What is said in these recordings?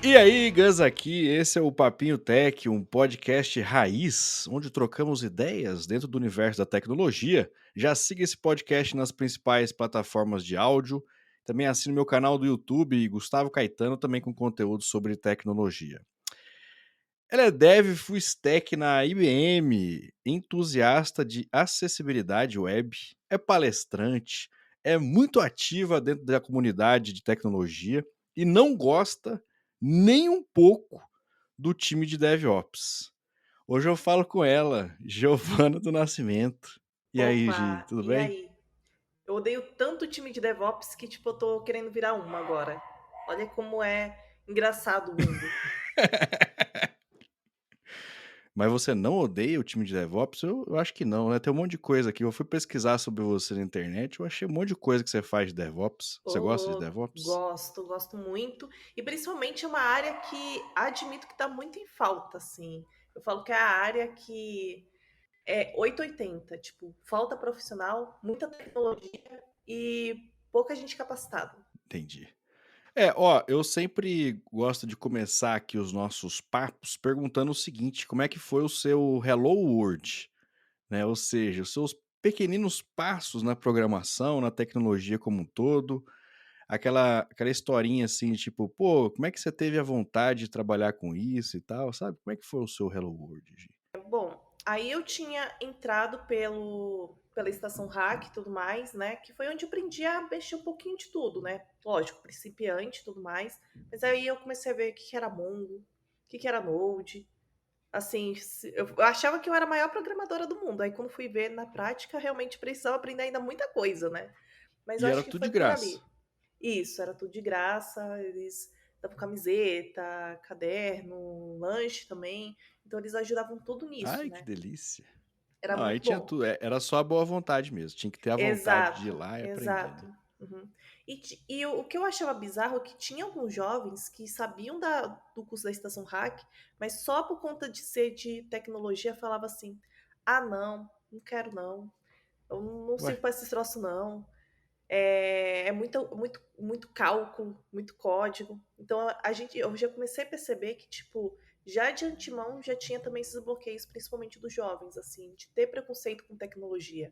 E aí, Gus aqui, esse é o Papinho Tech, um podcast raiz, onde trocamos ideias dentro do universo da tecnologia. Já siga esse podcast nas principais plataformas de áudio. Também assine meu canal do YouTube, Gustavo Caetano, também com conteúdo sobre tecnologia. Ela é dev full stack na IBM, entusiasta de acessibilidade web, é palestrante, é muito ativa dentro da comunidade de tecnologia e não gosta nem um pouco do time de DevOps. Hoje eu falo com ela, Giovana do Nascimento. E aí, Gi, Opa, tudo e bem? aí? Eu odeio tanto o time de DevOps que, tipo, eu tô querendo virar uma agora. Olha como é engraçado o mundo. Mas você não odeia o time de DevOps? Eu acho que não, né? Tem um monte de coisa aqui. Eu fui pesquisar sobre você na internet, eu achei um monte de coisa que você faz de DevOps. Ô, Você gosta de louco, DevOps? gosto muito. E principalmente é uma área que admito que tá muito em falta, assim. Eu falo que é a área que é 880, tipo, falta profissional, muita tecnologia e pouca gente capacitada. Entendi. Ó, eu sempre gosto de começar aqui os nossos papos perguntando o seguinte: como é que foi o seu Hello World? Né? Ou seja, os seus pequeninos passos na programação, na tecnologia como um todo, aquela historinha assim, de tipo, pô, como é que você teve a vontade de trabalhar com isso e tal, sabe? Como é que foi o seu Hello World, Gi? Bom, aí eu tinha entrado pela estação hack e tudo mais, né? Que foi onde eu aprendi a mexer um pouquinho de tudo, né? Lógico, principiante e tudo mais. Mas aí eu comecei a ver o que que era Mongo, o que que era Node. Assim, eu achava que eu era a maior programadora do mundo. Aí quando fui ver na prática, realmente precisava aprender ainda muita coisa, né? Mas eu E era acho que tudo foi de por graça. ali. Isso, era tudo de graça. Eles davam camiseta, caderno, lanche também. Então eles ajudavam tudo nisso, Ai, que né? delícia. Era Não, aí muito tinha bom. tudo, era só a boa vontade mesmo, tinha que ter a vontade de ir Exato, lá e aprender, exato. né? Uhum. E o que eu achava bizarro é que tinha alguns jovens que sabiam do curso da Estação Hack, mas só por conta de ser de tecnologia falava assim: ah, não quero não, eu não Ué, sirvo para esse troço não. É muito cálculo, muito código. Então eu já comecei a perceber que, tipo, já de antemão já tinha também esses bloqueios, principalmente dos jovens, assim, de ter preconceito com tecnologia.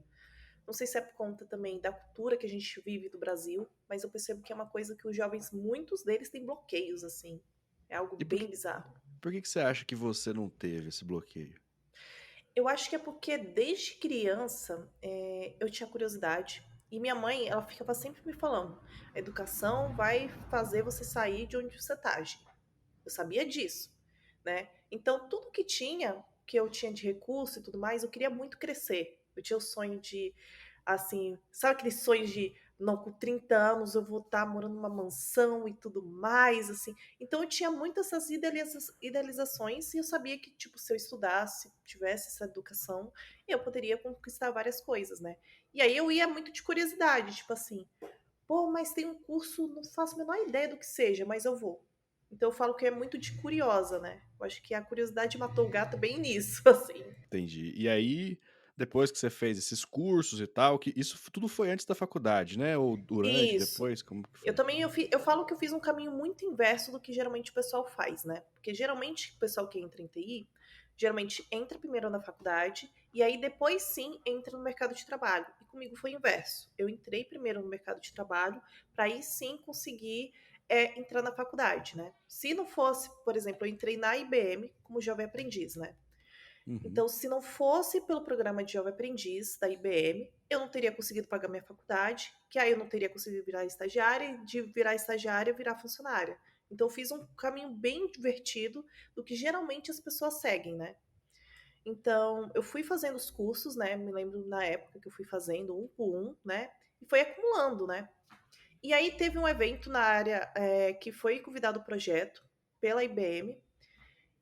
Não sei se é por conta também da cultura que a gente vive do Brasil, mas eu percebo que é uma coisa que os jovens, muitos deles têm bloqueios, assim. É algo e bem bizarro. por que você acha que você não teve esse bloqueio? Eu acho que é porque desde criança eu tinha curiosidade. E minha mãe, ela ficava sempre me falando: a educação vai fazer você sair de onde você está. Eu sabia disso, né? Então, tudo que eu tinha de recurso e tudo mais, eu queria muito crescer. Eu tinha o sonho de, assim, sabe aqueles sonhos de, não, com 30 anos eu vou estar morando numa mansão e tudo mais, assim. Então, eu tinha muitas essas idealizações e eu sabia que, tipo, se eu estudasse, tivesse essa educação, eu poderia conquistar várias coisas, né? E aí eu ia muito de curiosidade, tipo assim, pô, mas tem um curso, não faço a menor ideia do que seja, mas eu vou. Então eu falo que é muito de curiosa, né? Eu acho que a curiosidade matou o gato bem nisso, assim. Entendi. E aí, depois que você fez esses cursos e tal, que isso tudo foi antes da faculdade, né? Ou durante, Isso. depois, como que Eu foi? também eu falo que eu fiz um caminho muito inverso do que geralmente o pessoal faz, né? Porque geralmente o pessoal que entra em TI, geralmente entra primeiro na faculdade e aí depois sim entra no mercado de trabalho. E comigo foi o inverso. Eu entrei primeiro no mercado de trabalho para aí sim conseguir entrar na faculdade, né? Se não fosse, por exemplo, eu entrei na IBM como jovem aprendiz, né? Uhum. Então, se não fosse pelo programa de Jovem Aprendiz da IBM, eu não teria conseguido pagar minha faculdade, que aí eu não teria conseguido virar estagiária, e de virar estagiária, virar funcionária. Então, eu fiz um caminho bem divertido do que geralmente as pessoas seguem, né? Então, eu fui fazendo os cursos, né? Me lembro na época que eu fui fazendo um por um, né? E foi acumulando, né? E aí teve um evento na área que foi convidado o projeto pela IBM,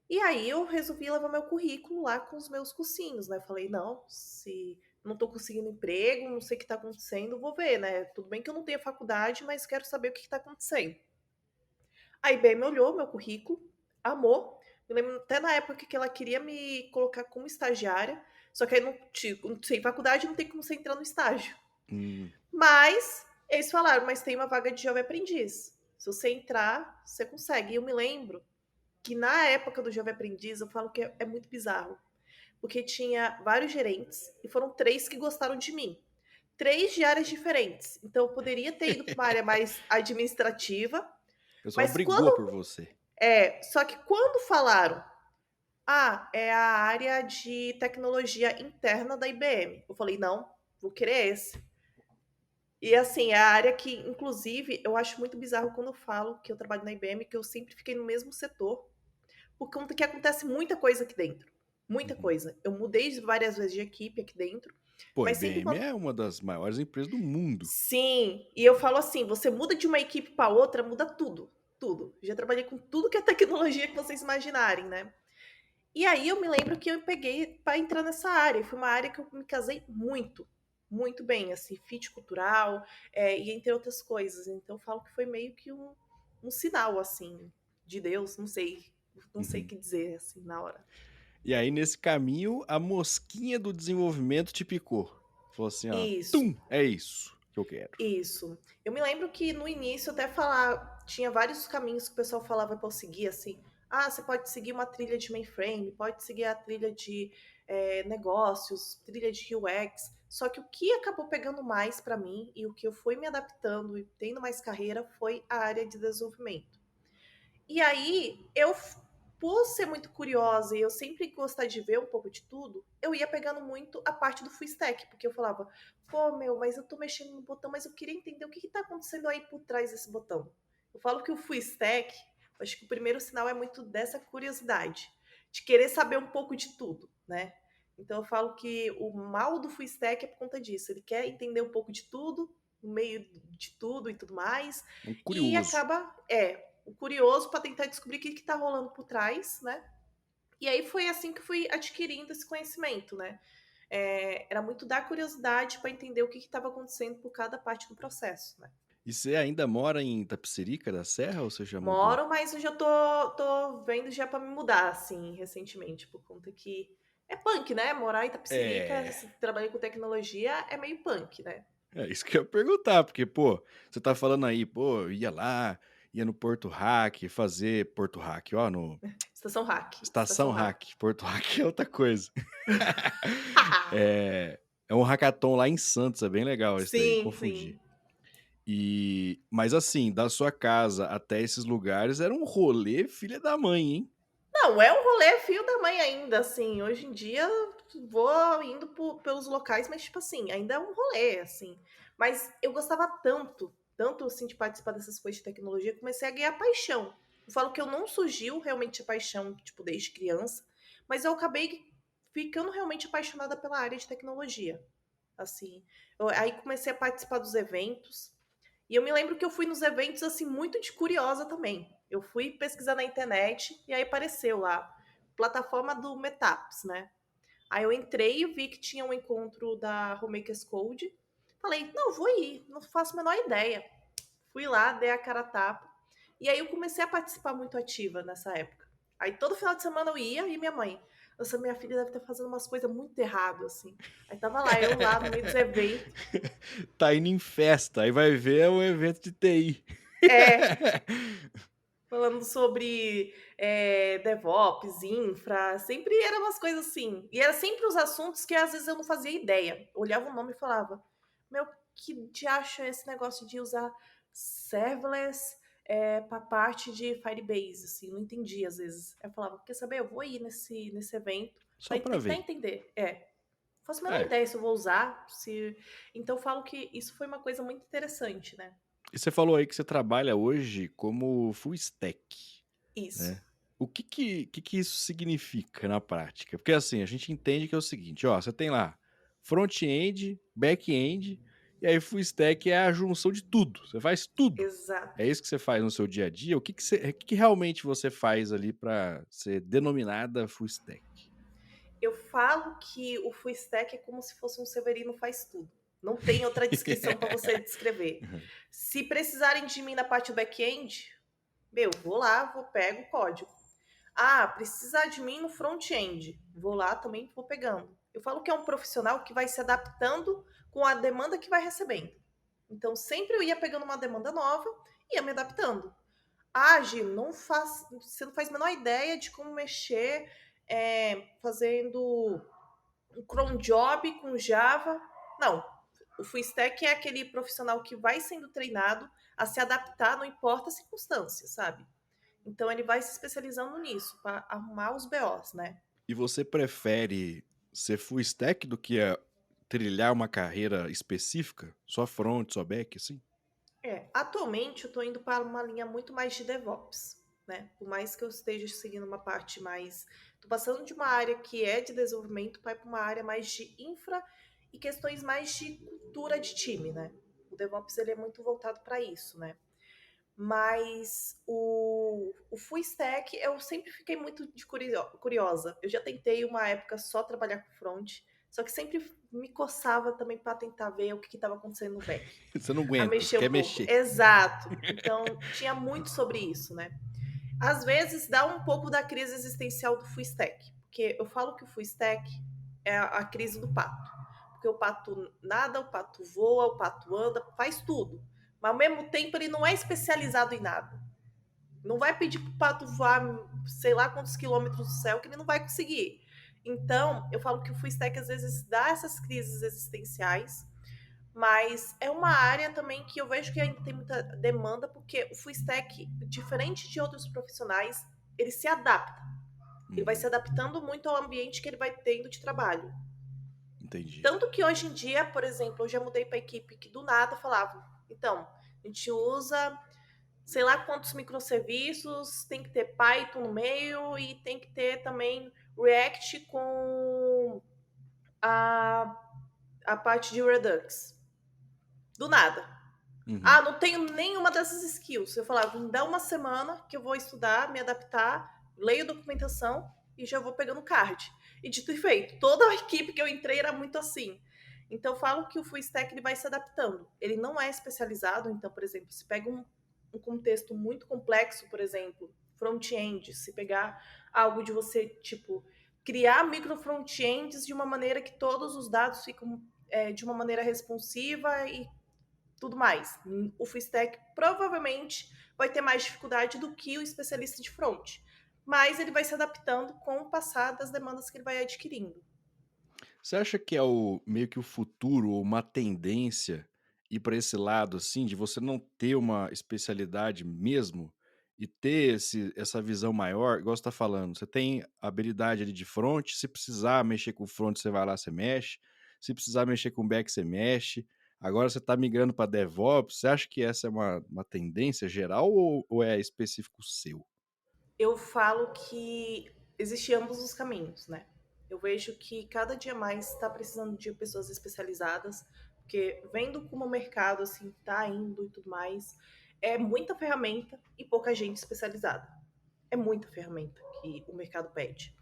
e aí eu resolvi levar meu currículo lá com os meus cursinhos, né? Falei, não, se não tô conseguindo emprego, não sei o que tá acontecendo, vou ver, né? Tudo bem que eu não tenho faculdade, mas quero saber o que tá acontecendo. A IBM olhou meu currículo, amou. Me lembro até na época que ela queria me colocar como estagiária, só que aí não sem faculdade não tem como você entrar no estágio. Hum, Mas eles falaram, mas tem uma vaga de jovem aprendiz. Se você entrar, você consegue. E eu me lembro que na época do Jovem Aprendiz, eu falo que é muito bizarro, porque tinha vários gerentes e foram 3 que gostaram de mim. 3 de áreas diferentes. Então eu poderia ter ido para uma área mais administrativa, O pessoal mas brigou quando por você. só que quando falaram: "Ah, é a área de tecnologia interna da IBM", eu falei: "Não, vou querer esse". E assim, é a área que inclusive eu acho muito bizarro quando eu falo que eu trabalho na IBM, que eu sempre fiquei no mesmo setor, por conta que acontece muita coisa aqui dentro, muita Uhum. coisa. Eu mudei várias vezes de equipe aqui dentro, Pô, a mas sempre IBM quando é uma das maiores empresas do mundo. sim, e eu falo assim, você muda de uma equipe para outra, muda tudo, tudo. Já trabalhei com tudo que é tecnologia que vocês imaginarem, né. E aí eu me lembro que eu peguei para entrar nessa área, e foi uma área que eu me casei muito, muito bem, assim, fit cultural, e entre outras coisas. Então eu falo que foi meio que um sinal, assim, de Deus, não sei o Uhum. que dizer, assim, na hora. E aí, nesse caminho, a mosquinha do desenvolvimento te picou. Falou assim, ó, Isso. tum, é isso que eu quero. Isso. Eu me lembro que no início até falar tinha vários caminhos que o pessoal falava para eu seguir, assim: "Ah, você pode seguir uma trilha de mainframe, pode seguir a trilha de, negócios, trilha de UX". Só que o que acabou pegando mais para mim e o que eu fui me adaptando e tendo mais carreira foi a área de desenvolvimento. E aí, por ser muito curiosa e eu sempre gostar de ver um pouco de tudo, eu ia pegando muito a parte do full stack, porque eu falava: "Pô, meu, mas eu tô mexendo no botão, mas eu queria entender o que que tá acontecendo aí por trás desse botão". Eu falo que o full stack, eu acho que o primeiro sinal é muito dessa curiosidade, de querer saber um pouco de tudo, né. Então eu falo que o mal do full stack é por conta disso, ele quer entender um pouco de tudo, no meio de tudo e tudo mais, Um e curioso. acaba o curioso para tentar descobrir o que está rolando por trás, né? E aí foi assim que fui adquirindo esse conhecimento, né? Era muito da curiosidade para entender o que estava acontecendo por cada parte do processo, né? E você ainda mora em Itapecerica da Serra ou você já mudou? Moro, mas eu já tô vendo já para me mudar, assim, recentemente, por conta que é punk, né? Morar em Itapecerica, É, se trabalhar com tecnologia, é meio punk, né? é isso que eu ia perguntar, porque, pô, você tá falando aí, pô, eu ia lá, ia no Porto Hack, fazer Porto Hack, ó, no Estação hack, Estação estação hack. Hack. Porto Hack é outra coisa. É, é um hackathon lá em Santos, é bem legal esse daí, Sim, confundi. sim. Mas assim, da sua casa até esses lugares era um rolê filha da mãe, hein? Não, é um rolê fio da mãe ainda, assim, hoje em dia vou indo pelos locais, mas, tipo assim, ainda é um rolê, assim. Mas eu gostava tanto, tanto, assim, de participar dessas coisas de tecnologia, que comecei a ganhar paixão. Eu falo que eu não surgiu realmente a paixão, tipo, desde criança, mas eu acabei ficando realmente apaixonada pela área de tecnologia, assim. Aí comecei a participar dos eventos, e eu me lembro que eu fui nos eventos, assim, muito de curiosa também. Eu fui pesquisar na internet e aí apareceu lá, plataforma do Meetups, né? Aí eu entrei e vi que tinha um encontro da Homemakers Code. Falei, não, vou ir, não faço a menor ideia. Fui lá, dei a cara a tapa. E aí eu comecei a participar muito ativa nessa época. Aí todo final de semana eu ia e minha mãe, nossa, minha filha deve estar fazendo umas coisas muito errado, assim. Aí tava lá, eu lá no meio dos eventos. Tá indo em festa, aí vai ver é um evento de TI. É, falando sobre, DevOps, infra, sempre eram umas coisas assim. E era sempre os assuntos que às vezes eu não fazia ideia. Olhava o nome e falava: "Meu, que diacho é esse negócio de usar serverless, pra parte de Firebase?", assim, não entendia às vezes. Aí eu falava: "Quer saber? Eu vou ir nesse evento Só para pra tentar ver. entender". É, não faço a menor É. ideia se eu vou usar, se então eu falo que isso foi uma coisa muito interessante, né. E você falou aí que você trabalha hoje como full stack, Isso, né? O que isso significa na prática? Porque assim, a gente entende que é o seguinte, ó, você tem lá front-end, back-end, e aí full stack é a junção de tudo. Você faz tudo. É exato. isso que você faz no seu dia a dia? O que realmente você faz ali para ser denominada full stack? Eu falo que o full stack é como se fosse um Severino faz tudo. Não tem outra descrição para você descrever. Se precisarem de mim na parte do back-end, meu, vou lá, pego o código. Ah, precisar de mim no front-end, vou lá também, vou pegando. Eu falo que é um profissional que vai se adaptando com a demanda que vai recebendo. Então, sempre eu ia pegando uma demanda nova Ia me adaptando. Ah, Gi, você não faz a menor ideia de como mexer fazendo um cron job com Java. Não, o full stack é aquele profissional que vai sendo treinado a se adaptar, não importa a circunstância, sabe? Então ele vai se especializando nisso, para arrumar os BOs, né? E você prefere ser full stack do que trilhar uma carreira específica? Só front, só back, assim? Atualmente eu estou indo para uma linha muito mais de DevOps, né? Por mais que eu esteja seguindo uma parte mais. Estou passando de uma área que é de desenvolvimento para uma área mais de infra e questões mais de cultura de time, né? O DevOps ele é muito voltado para isso, né? Mas o full stack eu sempre fiquei muito curiosa. Eu já tentei uma época só trabalhar com front, só que sempre me coçava também para tentar ver o que estava acontecendo no back. Você não A aguenta, você mexer um quer pouco. mexer. Exato. Então, tinha muito sobre isso, né? Às vezes dá um pouco da crise existencial do full stack, porque eu falo que o full stack é a crise do pato. Porque o pato nada, o pato voa, o pato anda, faz tudo. Mas ao mesmo tempo ele não é especializado em nada. Não vai pedir pro pato voar, sei lá quantos quilômetros do céu, que ele não vai conseguir. Então, eu falo que o full stack às vezes dá essas crises existenciais, mas é uma área também que eu vejo que ainda tem muita demanda, porque o full stack, diferente de outros profissionais, ele se adapta. Ele vai se Uhum, adaptando muito ao ambiente que ele vai tendo de trabalho. entendi. Tanto que hoje em dia, por exemplo, eu já mudei para a equipe que do nada falava: então, a gente usa sei lá quantos microserviços, tem que ter Python no meio e tem que ter também React com a, a parte de Redux. Do nada. Uhum. Ah, não tenho nenhuma dessas skills. Eu falava, me dá uma semana que eu vou estudar, me adaptar, leio documentação e já vou pegando card. E dito e feito, toda a equipe que eu entrei era muito assim. Então, eu falo que o full stack ele vai se adaptando. Ele não é especializado, então, por exemplo, se pega um contexto muito complexo, por exemplo, front-end, se pegar algo de você, tipo, criar micro front-ends de uma maneira que todos os dados ficam de uma maneira responsiva e tudo mais. O full stack provavelmente vai ter mais dificuldade do que o especialista de front, mas ele vai se adaptando com o passar das demandas que ele vai adquirindo. Você acha que é o meio que o futuro ou uma tendência ir para esse lado, assim, de você não ter uma especialidade mesmo e ter essa visão maior, igual você tá falando, você tem habilidade ali de front, se precisar mexer com o front, você vai lá, você mexe, se precisar mexer com o back, você mexe. Agora você está migrando para DevOps, você acha que essa é uma tendência geral ou é específico seu? Eu falo que existe ambos os caminhos, né? Eu vejo que cada dia mais está precisando de pessoas especializadas, porque vendo como o mercado assim tá indo e tudo mais, é muita ferramenta e pouca gente especializada. É muita ferramenta que o mercado pede.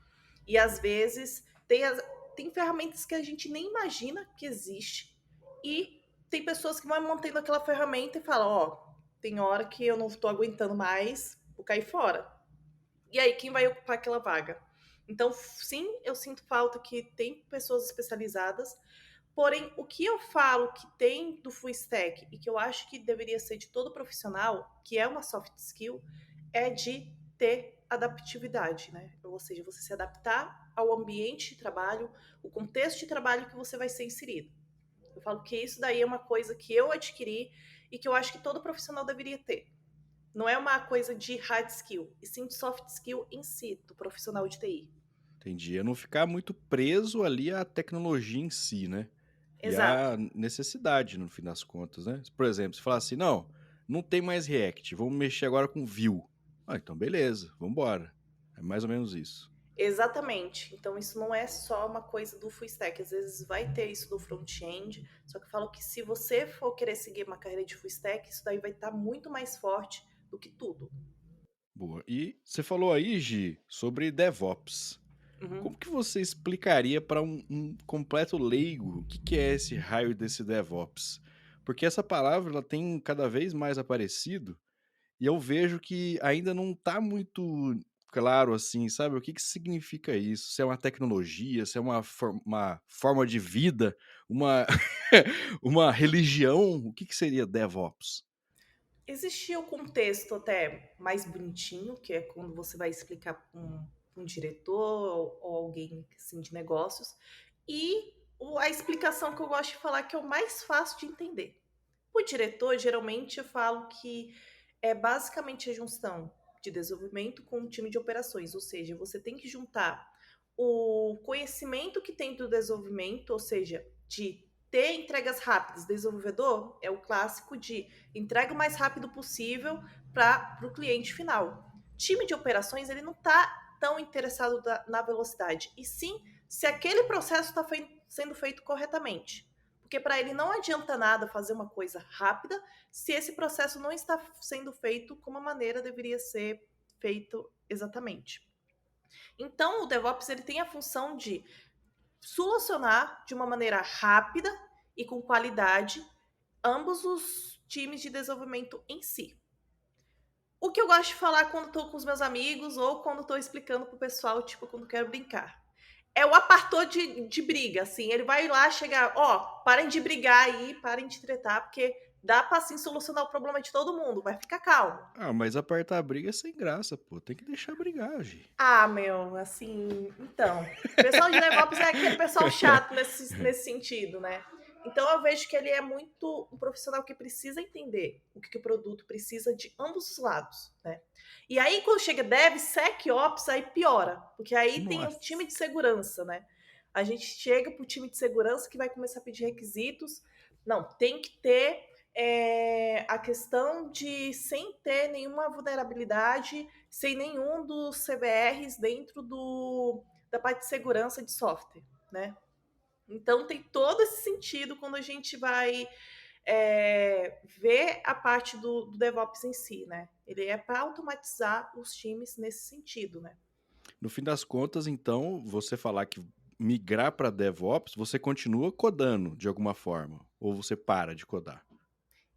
E às vezes tem ferramentas que a gente nem imagina que existe. E tem pessoas que vão mantendo aquela ferramenta e falam, ó, tem hora que eu não estou aguentando mais, vou cair fora. E aí, quem vai ocupar aquela vaga? Então, sim, eu sinto falta que tem pessoas especializadas, porém, o que eu falo que tem do full stack e que eu acho que deveria ser de todo profissional, que é uma soft skill, é de ter adaptividade, né? Ou seja, você se adaptar ao ambiente de trabalho, o contexto de trabalho que você vai ser inserido. Eu falo que isso daí é uma coisa que eu adquiri e que eu acho que todo profissional deveria ter. Não é uma coisa de hard skill, e sim de soft skill em si, do profissional de TI. Entendi. É não ficar muito preso ali à tecnologia em si, né? E Exato. à necessidade, no fim das contas, né? Por exemplo, se falar assim, não, não tem mais React, vamos mexer agora com Vue. Ah, então beleza, vamos embora. É mais ou menos isso. Exatamente. Então, isso não é só uma coisa do full stack. Às vezes vai ter isso do front-end, só que eu falo que se você for querer seguir uma carreira de full stack, isso daí vai estar muito mais forte do que tudo. Boa. E você falou aí, Gi, sobre DevOps. Uhum. Como que você explicaria para um completo leigo o que é esse raio desse DevOps? Porque essa palavra ela tem cada vez mais aparecido. E eu vejo que ainda não tá muito claro, assim, sabe, o que significa isso? Se é uma tecnologia, se é uma forma de vida, uma uma religião, o que seria DevOps? Existia o contexto até mais bonitinho, que é quando você vai explicar para um diretor ou alguém assim, de negócios, e a explicação que eu gosto de falar que é o mais fácil de entender. O diretor, geralmente, eu falo que é basicamente a junção de desenvolvimento com o time de operações, ou seja, você tem que juntar o conhecimento que tem do desenvolvimento, ou seja, de ter entregas rápidas. Desenvolvedor é o clássico de entrega o mais rápido possível para o cliente final. Time de operações, ele não está tão interessado na velocidade, e sim se aquele processo está sendo feito corretamente. Porque para ele não adianta nada fazer uma coisa rápida se esse processo não está sendo feito como a maneira deveria ser feito exatamente. Então, o DevOps ele tem a função de solucionar de uma maneira rápida e com qualidade ambos os times de desenvolvimento em si. O que eu gosto de falar quando estou com os meus amigos ou quando estou explicando para o pessoal, tipo, quando quero brincar. É o apartou de briga, assim. Ele vai lá chegar, ó, parem de brigar aí, parem de tretar, porque dá pra, assim, solucionar o problema de todo mundo. Vai ficar calmo. Ah, mas apertar a briga é sem graça, pô. Tem que deixar brigar, Gi. Ah, meu, assim, então, o pessoal de DevOps é aquele pessoal chato nesse sentido, né? Então eu vejo que ele é muito um profissional que precisa entender o que o produto precisa de ambos os lados, né? E aí quando chega DevSecOps, aí piora, porque aí tem o time Nossa. de segurança, né? A gente chega pro time de segurança que vai começar a pedir requisitos. Não, tem que ter a questão de sem ter nenhuma vulnerabilidade, sem nenhum dos CVRs dentro da parte de segurança de software, né? Então tem todo esse sentido quando a gente vai ver a parte do DevOps em si, né? Ele é para automatizar os times nesse sentido, né? No fim das contas, então, você falar que migrar para DevOps, você continua codando de alguma forma, ou você para de codar?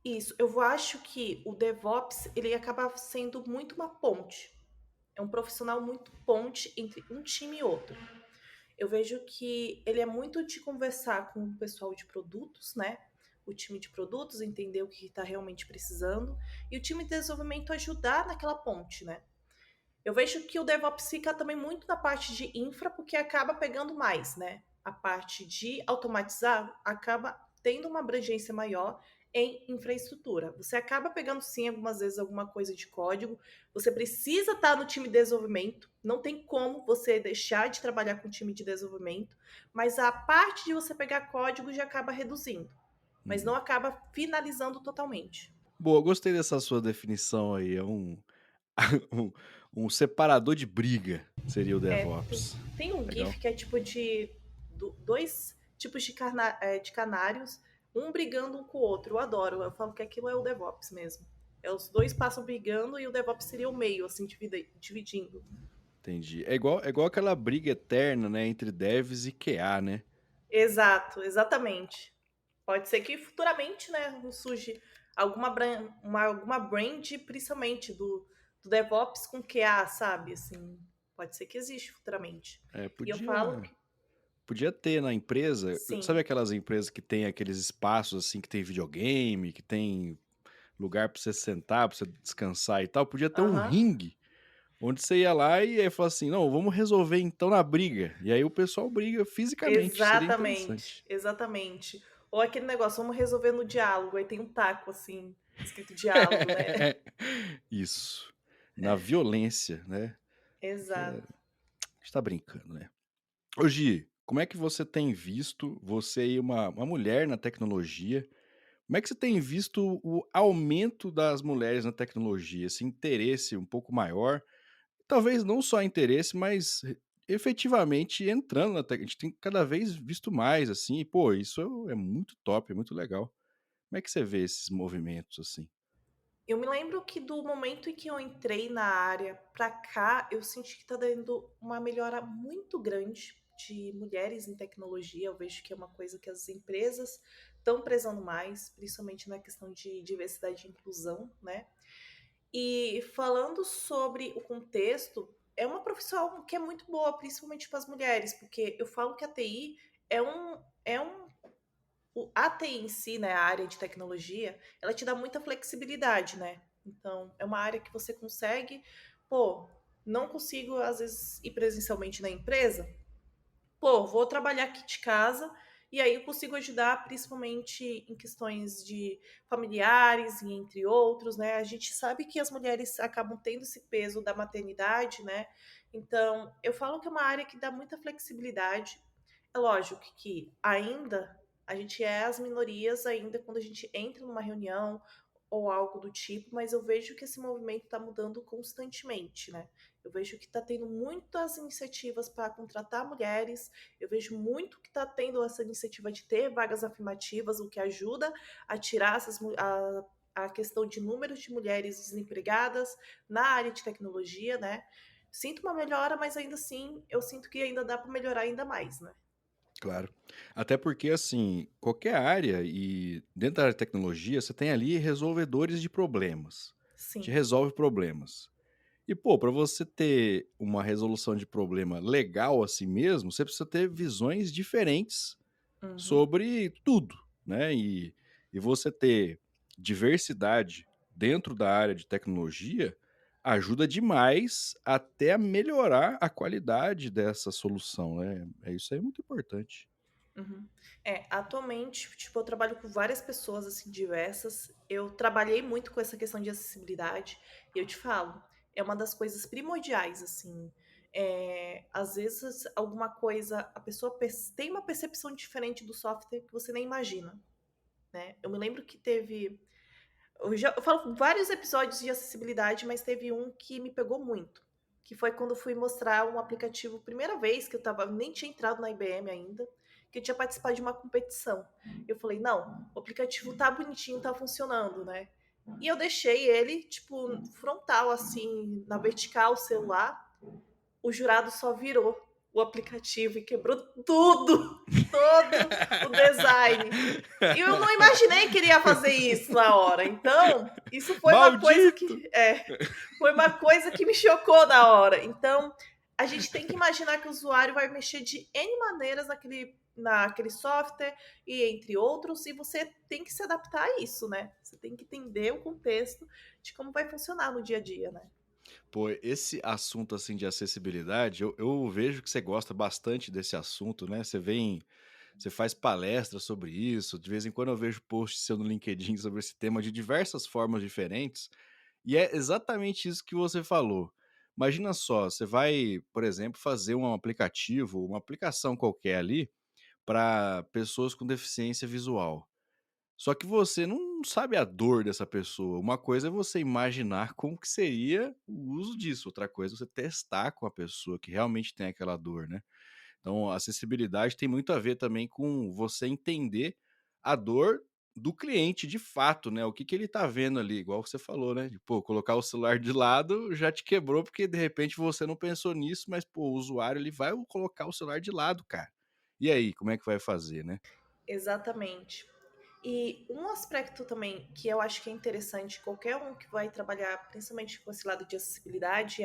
Isso, eu acho que o DevOps ele acaba sendo muito uma ponte. É um profissional muito ponte entre um time e outro. Eu vejo que ele é muito de conversar com o pessoal de produtos, né? O time de produtos, entender o que está realmente precisando, e o time de desenvolvimento ajudar naquela ponte, né? Eu vejo que o DevOps fica também muito na parte de infra, porque acaba pegando mais, né? A parte de automatizar acaba tendo uma abrangência maior em infraestrutura. Você acaba pegando sim algumas vezes alguma coisa de código, você precisa estar no time de desenvolvimento, não tem como você deixar de trabalhar com o time de desenvolvimento, mas a parte de você pegar código já acaba reduzindo, mas não Uhum. acaba finalizando totalmente. Boa, gostei dessa sua definição aí. É um, um separador de briga, seria o É, tem, DevOps. tem um Legal? GIF que é tipo de dois tipos de canários, um brigando um com o outro. Eu adoro. Eu falo que aquilo é o DevOps mesmo. É os dois passam brigando e o DevOps seria o meio, assim, dividindo. Entendi. É igual aquela briga eterna, né, entre devs e QA, né? Exato, exatamente. Pode ser que futuramente, né, surge alguma brand, principalmente do DevOps com QA, sabe? Assim, pode ser que existe futuramente. É, E eu falo podia, que podia ter na empresa, sim. sabe aquelas empresas que tem aqueles espaços assim que tem videogame, que tem lugar pra você sentar, pra você descansar e tal, podia ter um Aham. ringue onde você ia lá e aí falava assim: "Não, vamos resolver então na briga". E aí o pessoal briga fisicamente, seria Exatamente, interessante. exatamente. Ou aquele negócio, vamos resolver no diálogo, aí tem um taco assim, escrito diálogo, né? Isso. Na violência, né? Exato. A gente tá brincando, né? Ô Gi, como é que você tem visto, você aí uma mulher na tecnologia, como é que você tem visto o aumento das mulheres na tecnologia, esse interesse um pouco maior, talvez não só interesse, mas efetivamente entrando na tec a gente tem cada vez visto mais, assim, e pô, isso é muito top, é muito legal. Como é que você vê esses movimentos, assim? Eu me lembro que do momento em que eu entrei na área pra cá, eu senti que tá dando uma melhora muito grande de mulheres em tecnologia. Eu vejo que é uma coisa que as empresas estão prezando mais, principalmente na questão de diversidade e inclusão, né? E falando sobre o contexto, é uma profissão que é muito boa, principalmente para as mulheres, porque eu falo que a TI é um A TI em si, né, a área de tecnologia, ela te dá muita flexibilidade, né. Então, é uma área que você consegue, pô, não consigo às vezes ir presencialmente na empresa, pô, vou trabalhar aqui de casa e aí eu consigo ajudar principalmente em questões de familiares e entre outros, né. A gente sabe que as mulheres acabam tendo esse peso da maternidade, né. Então, eu falo que é uma área que dá muita flexibilidade. É lógico que ainda a gente é as minorias ainda quando a gente entra numa reunião ou algo do tipo, mas eu vejo que esse movimento está mudando constantemente, né. Eu vejo que está tendo muitas iniciativas para contratar mulheres, eu vejo muito que está tendo essa iniciativa de ter vagas afirmativas, o que ajuda a tirar a questão de números de mulheres desempregadas na área de tecnologia, né. Sinto uma melhora, mas ainda assim eu sinto que ainda dá para melhorar ainda mais, né. Claro. Até porque, assim, qualquer área e dentro da área de tecnologia, você tem ali resolvedores de problemas. Te Sim. resolve problemas. E, pô, para você ter uma resolução de problema legal assim mesmo, você precisa ter visões diferentes Uhum, sobre tudo, né? E você ter diversidade dentro da área de tecnologia ajuda demais até a melhorar a qualidade dessa solução, né? Isso aí é muito importante. uhum. É, atualmente, tipo, eu trabalho com várias pessoas, assim, diversas. Eu trabalhei muito com essa questão de acessibilidade e eu te falo, é uma das coisas primordiais, assim. Às vezes, alguma coisa, a pessoa tem uma percepção diferente do software que você nem imagina, né? Eu me lembro que teve eu falo vários episódios de acessibilidade, mas teve um que me pegou muito, que foi quando eu fui mostrar um aplicativo, primeira vez que nem tinha entrado na IBM ainda, que eu tinha participado de uma competição. Eu falei: "Não, o aplicativo tá bonitinho, tá funcionando, né". E eu deixei ele, tipo, frontal, assim, na vertical, o celular, o jurado só virou o aplicativo e quebrou tudo, todo o design. E eu não imaginei que ele ia fazer isso na hora. Então, isso foi uma coisa Maldito! que foi uma coisa que me chocou na hora. Então, a gente tem que imaginar que o usuário vai mexer de N maneiras naquele software e entre outros, e você tem que se adaptar a isso, né? Você tem que entender o contexto de como vai funcionar no dia a dia, né? Pô, esse assunto, assim, de acessibilidade, eu vejo que você gosta bastante desse assunto, né, você faz palestras sobre isso, de vez em quando eu vejo post seu no LinkedIn sobre esse tema de diversas formas diferentes, e é exatamente isso que você falou. Imagina só, você vai, por exemplo, fazer um aplicativo, uma aplicação qualquer ali, para pessoas com deficiência visual. Só que você não sabe a dor dessa pessoa. Uma coisa é você imaginar como que seria o uso disso, outra coisa é você testar com a pessoa que realmente tem aquela dor, né. Então a acessibilidade tem muito a ver também com você entender a dor do cliente de fato, né, o que que ele tá vendo ali, igual você falou, né, de, pô, colocar o celular de lado já te quebrou, porque de repente você não pensou nisso, mas, pô, o usuário ele vai colocar o celular de lado, cara. E aí, como é que vai fazer, né? Exatamente. E um aspecto também que eu acho que é interessante, qualquer um que vai trabalhar, principalmente com esse lado de acessibilidade,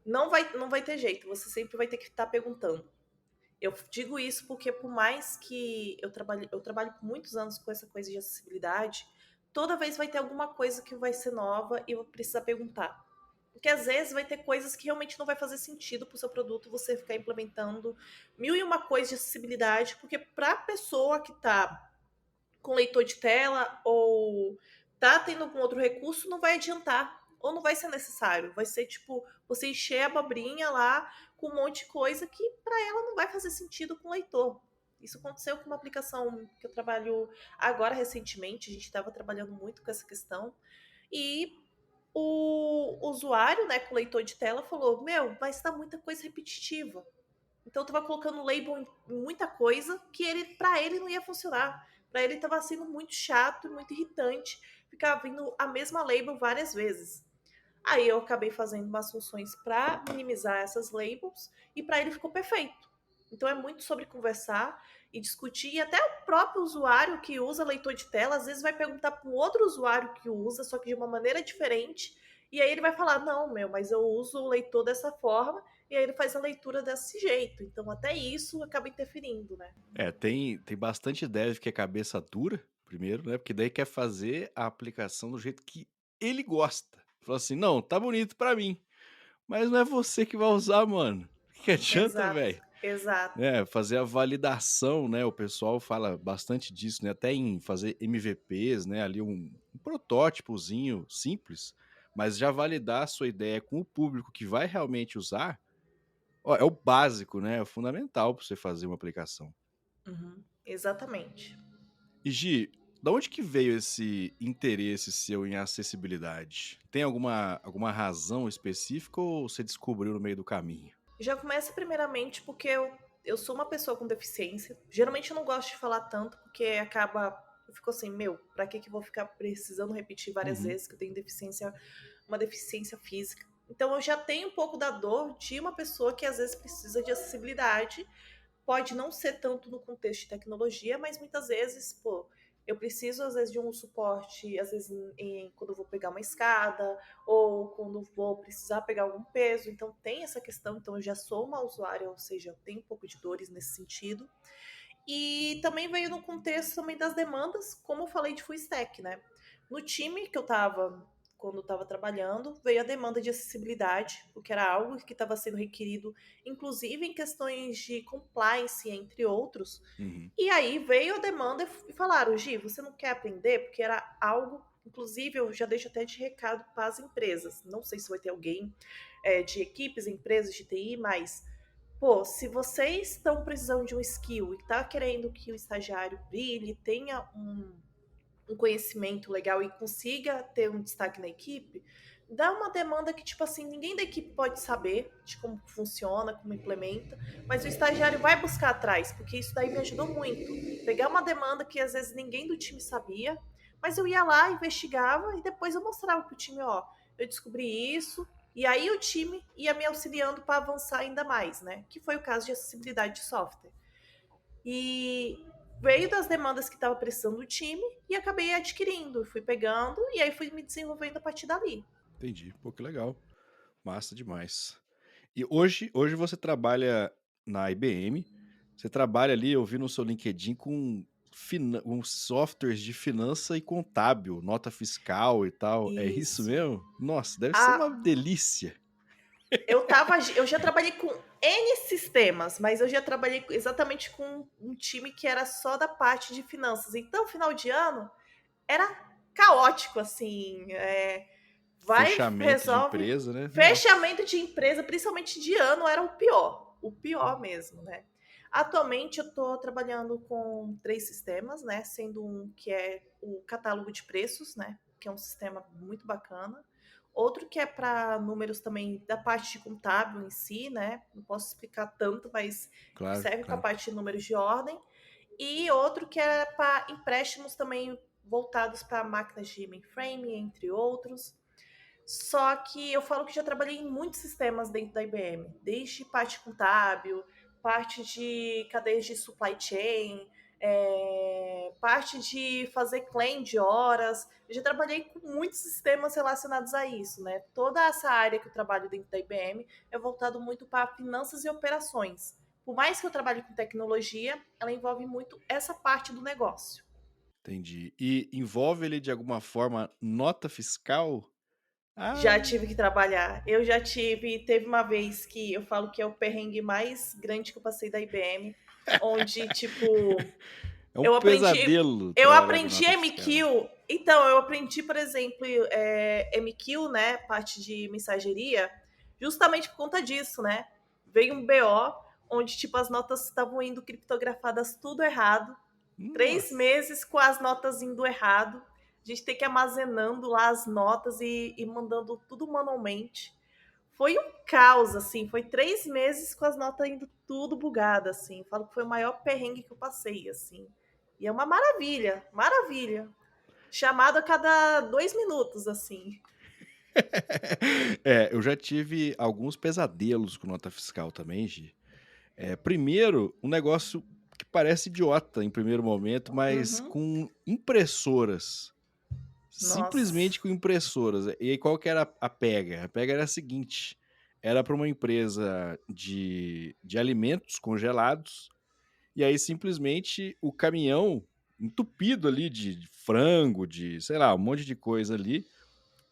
não vai ter jeito, você sempre vai ter que estar perguntando. Eu digo isso porque por mais que eu trabalho por muitos anos com essa coisa de acessibilidade, toda vez vai ter alguma coisa que vai ser nova e eu vou precisar perguntar. Porque às vezes vai ter coisas que realmente não vai fazer sentido para o seu produto você ficar implementando mil e uma coisas de acessibilidade, porque para a pessoa que está com leitor de tela ou tá tendo algum outro recurso, não vai adiantar. Ou não vai ser necessário. Vai ser tipo você encher a abobrinha lá com um monte de coisa que para ela não vai fazer sentido com o leitor. Isso aconteceu com uma aplicação que eu trabalho agora recentemente. A gente estava trabalhando muito com essa questão. E o usuário, né, com o leitor de tela, falou: Meu, mas tá muita coisa repetitiva. Então eu tava colocando label em muita coisa que para ele não ia funcionar. Para ele tava sendo muito chato, muito irritante, ficar vindo a mesma label várias vezes. Aí eu acabei fazendo umas funções para minimizar essas labels e para ele ficou perfeito. Então é muito sobre conversar e discutir, e até o próprio usuário que usa leitor de tela às vezes vai perguntar para um outro usuário que usa, só que de uma maneira diferente, E aí ele vai falar: não, meu, mas eu uso o leitor dessa forma, e aí ele faz a leitura desse jeito. Então, até isso acaba interferindo, né? Tem bastante dev que é cabeça dura, primeiro, né? Porque daí quer fazer a aplicação do jeito que ele gosta. Fala assim: não, tá bonito pra mim, mas não é você que vai usar, mano. Que adianta, Exato, velho? exato. Né, fazer a validação, né, o pessoal fala bastante disso, né, até em fazer MVPs, né, ali um protótipozinho simples, mas já validar a sua ideia com o público que vai realmente usar, ó, é o básico, né, é o fundamental para você fazer uma aplicação. Uhum, exatamente. E Gi, da onde que veio esse interesse seu em acessibilidade? Tem alguma razão específica ou você descobriu no meio do caminho? Já começa primeiramente porque eu sou uma pessoa com deficiência. Geralmente eu não gosto de falar tanto, porque acaba. Eu fico assim, meu, pra que eu vou ficar precisando repetir várias Uhum, vezes que eu tenho deficiência, uma deficiência física? Então eu já tenho um pouco da dor de uma pessoa que às vezes precisa de acessibilidade. Pode não ser tanto no contexto de tecnologia, mas muitas vezes, pô, eu preciso às vezes de um suporte, às vezes quando eu vou pegar uma escada ou quando vou precisar pegar algum peso. Então tem essa questão, então eu já sou uma usuária, ou seja, eu tenho um pouco de dores nesse sentido. E também veio no contexto também das demandas, como eu falei de full stack, né? No time que eu estava quando eu estava trabalhando, veio a demanda de acessibilidade, porque era algo que estava sendo requerido, inclusive em questões de compliance, entre outros. uhum. E aí veio a demanda e falaram: Gi, você não quer aprender? Porque era algo, inclusive eu já deixo até de recado para as empresas. Não sei se vai ter alguém de equipes, empresas de TI, mas pô, se vocês estão precisando de um skill e tá querendo que o estagiário brilhe, tenha um conhecimento legal e consiga ter um destaque na equipe, dá uma demanda que, tipo assim, ninguém da equipe pode saber de como funciona, como implementa, mas o estagiário vai buscar atrás, porque isso daí me ajudou muito. Pegar uma demanda que às vezes ninguém do time sabia, mas eu ia lá, investigava e depois eu mostrava pro time, ó, eu descobri isso, e aí o time ia me auxiliando para avançar ainda mais, né? Que foi o caso de acessibilidade de software. E veio das demandas que estava precisando do time e acabei adquirindo. Fui pegando e aí fui me desenvolvendo a partir dali. Entendi. Pô, que legal. Massa demais. E hoje você trabalha na IBM, você trabalha ali, eu vi no seu LinkedIn com softwares de finança e contábil, nota fiscal e tal. É isso Isso. mesmo? Nossa, deve ser uma Ah, delícia. eu já trabalhei com N sistemas, mas eu já trabalhei exatamente com um time que era só da parte de finanças. Então, final de ano era caótico, assim. Vai, Fechamento de resolve. empresa, né? Nossa. Fechamento de empresa, principalmente de ano, era o pior mesmo, né? Atualmente eu estou trabalhando com 3 sistemas, né? Sendo um que é o catálogo de preços, né? Que é um sistema muito bacana. Outro que é para números também da parte de contábil em si, né? Não posso explicar tanto, mas Claro, serve para a claro. parte de números de ordem. E outro que é para empréstimos também voltados para máquinas de mainframe, entre outros. Só que eu falo que já trabalhei em muitos sistemas dentro da IBM, desde parte contábil, parte de cadeias de supply chain, parte de fazer claim de horas. Eu já trabalhei com muitos sistemas relacionados a isso, né? Toda essa área que eu trabalho dentro da IBM é voltado muito para finanças e operações. Por mais que eu trabalhe com tecnologia, ela envolve muito essa parte do negócio. Entendi. E envolve ele de alguma forma nota fiscal? Ah, Já tive que trabalhar. Eu já tive. Teve uma vez que eu falo que é o perrengue mais grande que eu passei da IBM, onde, tipo, é um eu aprendi. pesadelo Eu trabalhar com aprendi nota fiscal. MQ. Então, eu aprendi, por exemplo, MQ, né? Parte de mensageria, justamente por conta disso, né? Veio um BO onde, tipo, as notas estavam indo criptografadas tudo errado. 3 meses Nossa. com as notas indo errado. A gente tem que ir armazenando lá as notas e mandando tudo manualmente. Foi um caos, assim. Foi 3 meses com as notas indo tudo bugada, assim. Falo que foi o maior perrengue que eu passei, assim. E é uma maravilha, maravilha. Chamado a cada 2 minutos, assim. É, eu já tive alguns pesadelos com nota fiscal também, Gi. Primeiro, um negócio que parece idiota em primeiro momento, mas Uhum. com impressoras. simplesmente Nossa, com impressoras. E aí qual que era a pega? A pega era a seguinte, era para uma empresa de alimentos congelados, e aí simplesmente o caminhão entupido ali de frango, de, sei lá, um monte de coisa ali,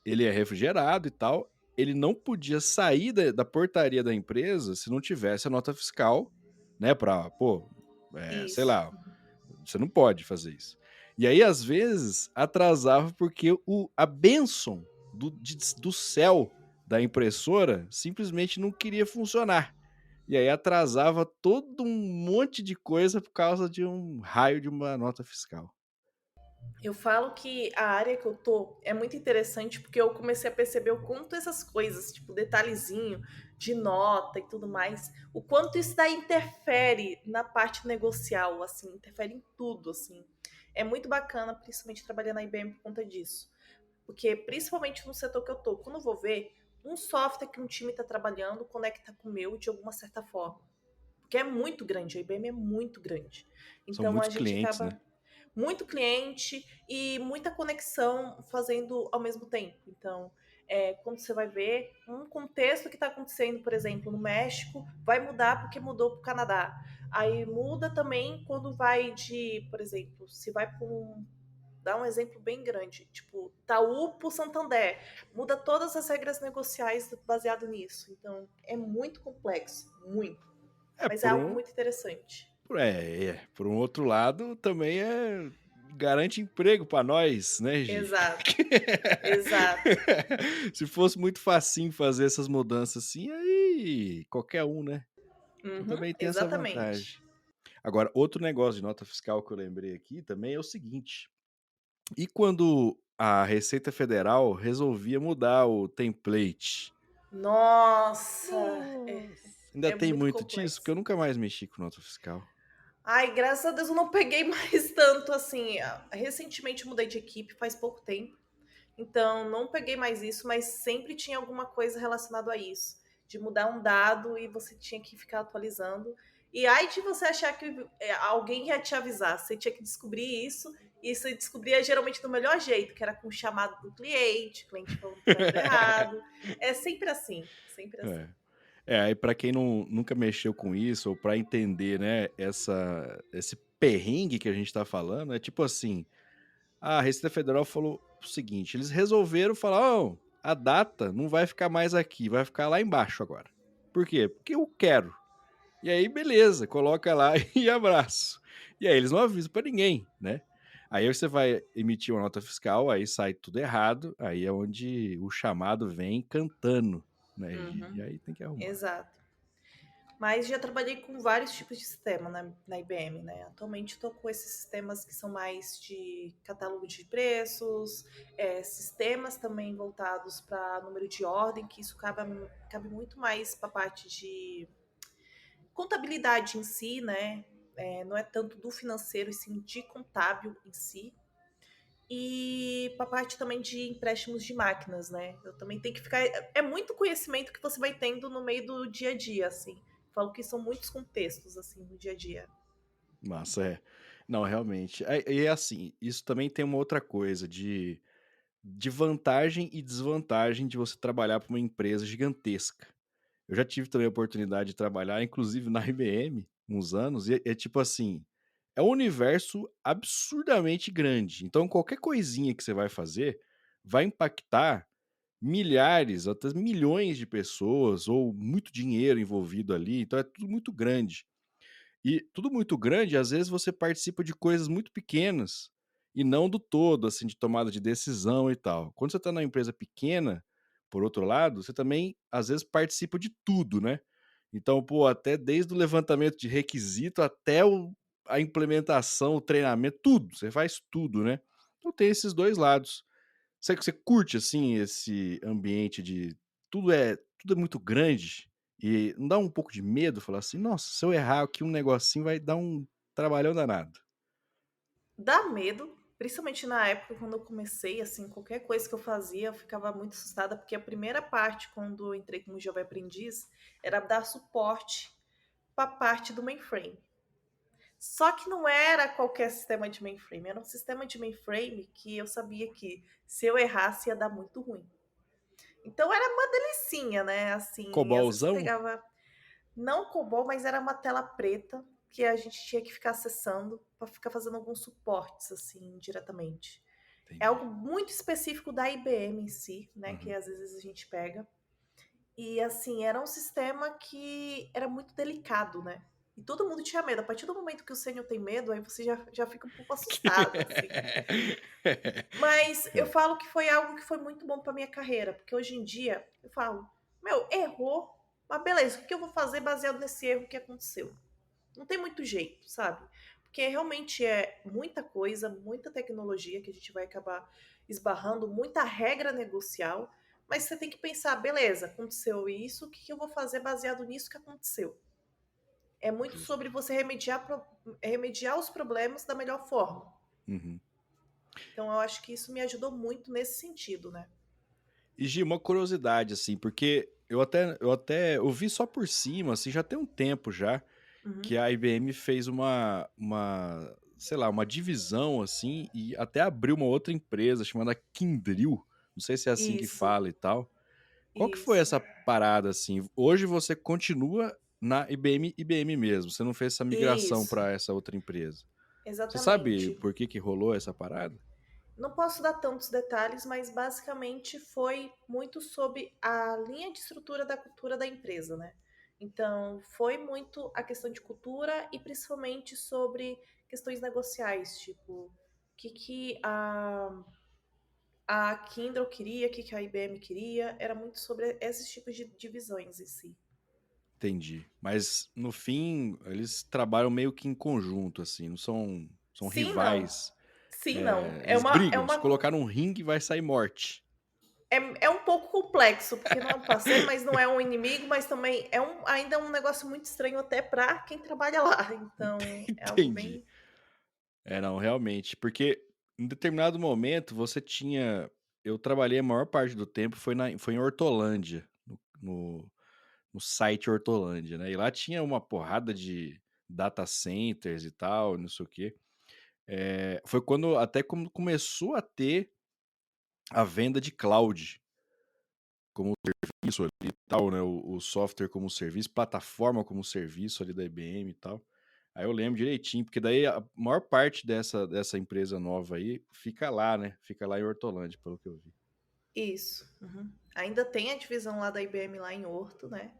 ele é refrigerado e tal, ele não podia sair da portaria da empresa se não tivesse a nota fiscal, né, pra, pô, sei isso. lá, você não pode fazer isso. E aí, às vezes, atrasava porque a bênção do céu da impressora simplesmente não queria funcionar. E aí atrasava todo um monte de coisa por causa de um raio de uma nota fiscal. Eu falo que a área que eu tô é muito interessante porque eu comecei a perceber o quanto essas coisas, tipo detalhezinho de nota e tudo mais, o quanto isso daí interfere na parte negocial, assim, interfere em tudo, assim. É muito bacana, principalmente trabalhando na IBM por conta disso. Porque, principalmente no setor que eu tô, quando eu vou ver, um software que um time está trabalhando conecta com o meu de alguma certa forma. Porque é muito grande, a IBM é muito grande. São Então a muitos gente clientes, né? acaba muito cliente e muita conexão fazendo ao mesmo tempo. Então, quando você vai ver um contexto que está acontecendo, por exemplo, no México, vai mudar porque mudou para o Canadá. Aí muda também quando vai de, por exemplo, se vai para Dá um exemplo bem grande, tipo, Itaú pro Santander. Muda todas as regras negociais baseado nisso. Então, é muito complexo, muito. É, Mas é algo muito interessante. por um outro lado, também garante emprego para nós, né, Gi? Exato, exato. Se fosse muito facinho fazer essas mudanças assim, aí qualquer um, né? Então Uhum, também tem essa exatamente. vantagem. Agora, outro negócio de nota fiscal que eu lembrei aqui também é o seguinte: e quando a Receita Federal resolvia mudar o template? Nossa, Nossa! Ainda é tem muito muito disso, porque eu complexo. nunca mais mexi com nota fiscal. Ai, graças a Deus eu não peguei mais tanto assim. Recentemente eu mudei de equipe, faz pouco tempo. Então, não peguei mais isso, mas sempre tinha alguma coisa relacionada a isso. De mudar um dado e você tinha que ficar atualizando. E aí de você achar que alguém ia te avisar, você tinha que descobrir isso, e você descobria geralmente do melhor jeito, que era com o chamado do cliente, o cliente falando que tá indo errado. É sempre assim, sempre assim. É. Aí para quem nunca mexeu com isso, ou para entender, né, esse perrengue que a gente tá falando, é tipo assim, a Receita Federal falou o seguinte, eles resolveram falar: "Ó, a data não vai ficar mais aqui, vai ficar lá embaixo agora". Por quê? Porque eu quero. E aí beleza, coloca lá e abraço. E aí eles não avisam pra ninguém, né. Aí você vai emitir uma nota fiscal, aí sai tudo errado, aí é onde o chamado vem cantando, né, e Uhum, aí tem que arrumar. exato. Mas já trabalhei com vários tipos de sistema na IBM, né? Atualmente estou com esses sistemas que são mais de catálogo de preços, sistemas também voltados para número de ordem, que isso cabe muito mais para a parte de contabilidade em si, né? Não é tanto do financeiro, e sim de contábil em si. E para a parte também de empréstimos de máquinas, né? Eu também tenho que ficar. É muito conhecimento que você vai tendo no meio do dia a dia, assim. Falo que são muitos contextos, assim, no dia a dia. Massa, é. Não, realmente. E é assim, isso também tem uma outra coisa de vantagem e desvantagem de você trabalhar para uma empresa gigantesca. Eu já tive também a oportunidade de trabalhar, inclusive na IBM, uns anos, e é tipo assim, é um universo absurdamente grande. Então, qualquer coisinha que você vai fazer vai impactar milhares, até milhões de pessoas, ou muito dinheiro envolvido ali. Então, é tudo muito grande. E tudo muito grande, às vezes você participa de coisas muito pequenas e não do todo, assim, de tomada de decisão e tal. Quando você está numa empresa pequena, por outro lado, você também, às vezes, participa de tudo, né? Então, pô, até desde o levantamento de requisito até a implementação, o treinamento, tudo. Você faz tudo, né? Então tem esses dois lados. Você curte, assim, esse ambiente de tudo é muito grande e não dá um pouco de medo falar assim: "Nossa, se eu errar aqui um negocinho vai dar um trabalhão danado"? Dá medo, principalmente na época quando eu comecei, assim, qualquer coisa que eu fazia, eu ficava muito assustada, porque a primeira parte, quando eu entrei como Jovem Aprendiz, era dar suporte para a parte do mainframe. Só que não era qualquer sistema de mainframe, era um sistema de mainframe que eu sabia que se eu errasse ia dar muito ruim. Então era uma delicinha, né, assim, às vezes você Cobolzão? pegava não COBOL, mas era uma tela preta que a gente tinha que ficar acessando para ficar fazendo alguns suportes, assim, diretamente. É Entendi. algo muito específico da IBM em si, né, que Uhum. às vezes a gente pega. E, assim, era um sistema que era muito delicado, né. E todo mundo tinha medo. A partir do momento que o sênior tem medo, aí você já fica um pouco assustada, assim. Mas eu É, falo que foi algo que foi muito bom para minha carreira, porque hoje em dia eu falo: "Meu, errou, mas beleza, o que eu vou fazer baseado nesse erro que aconteceu?". Não tem muito jeito, sabe? Porque realmente é muita coisa, muita tecnologia que a gente vai acabar esbarrando, muita regra negocial, mas você tem que pensar, beleza, aconteceu isso, o que eu vou fazer baseado nisso que aconteceu? É muito justo. sobre você remediar os problemas da melhor forma. Uhum. Então eu acho que isso me ajudou muito nesse sentido, né? E Gi, uma curiosidade, assim, porque eu ouvi só por cima, assim, já tem um tempo já, que Uhum. a IBM fez sei lá, uma divisão, assim, e até abriu uma outra empresa chamada Kyndryl, não sei se é assim que Isso, fala e tal. Qual que foi isso. essa parada, assim? Hoje você continua na IBM mesmo, você não fez essa migração Isso, para essa outra empresa. Você sabe exatamente. por que que rolou essa parada? Não posso dar tantos detalhes, mas basicamente foi muito sobre a linha de estrutura da cultura da empresa, né. Então, foi muito a questão de cultura e principalmente sobre questões negociais, tipo, o que a Kyndryl queria, o que a IBM queria, era muito sobre esses tipos de divisões em si. Entendi. Mas no fim, eles trabalham meio que em conjunto, assim, não são Sim, não. rivais. Sim, não. É Eles uma é brigam, se uma colocar num ringue vai sair morte. É um pouco complexo, porque não é um parceiro, mas não é um inimigo, mas também ainda é um negócio muito estranho até para quem trabalha lá, então é algo Entendi. bem É, não, realmente, porque em determinado momento você tinha eu trabalhei a maior parte do tempo foi em Hortolândia, no site Hortolândia, né, e lá tinha uma porrada de data centers e tal, não sei o quê. Foi quando até começou a ter a venda de cloud como serviço ali e tal, né, o software como serviço, plataforma como serviço ali da IBM e tal. Aí eu lembro direitinho, porque daí a maior parte dessa empresa nova aí fica lá, né, fica lá em Hortolândia, pelo que eu vi. isso. Uhum. Ainda tem a divisão lá da IBM lá em Horto, né,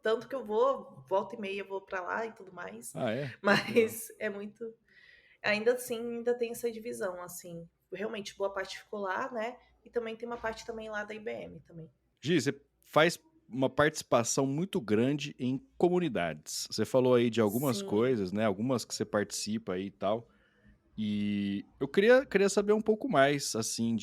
tanto que eu volta e meia vou para lá e tudo mais, Ah, é? Legal. mas é muito ainda assim, ainda tem essa divisão, assim, realmente boa parte ficou lá, né, e também tem uma parte também lá da IBM também. Gi, você faz uma participação muito grande em comunidades. Você falou aí de algumas Sim, coisas, né, algumas que você participa aí e tal. E eu queria saber um pouco mais, assim,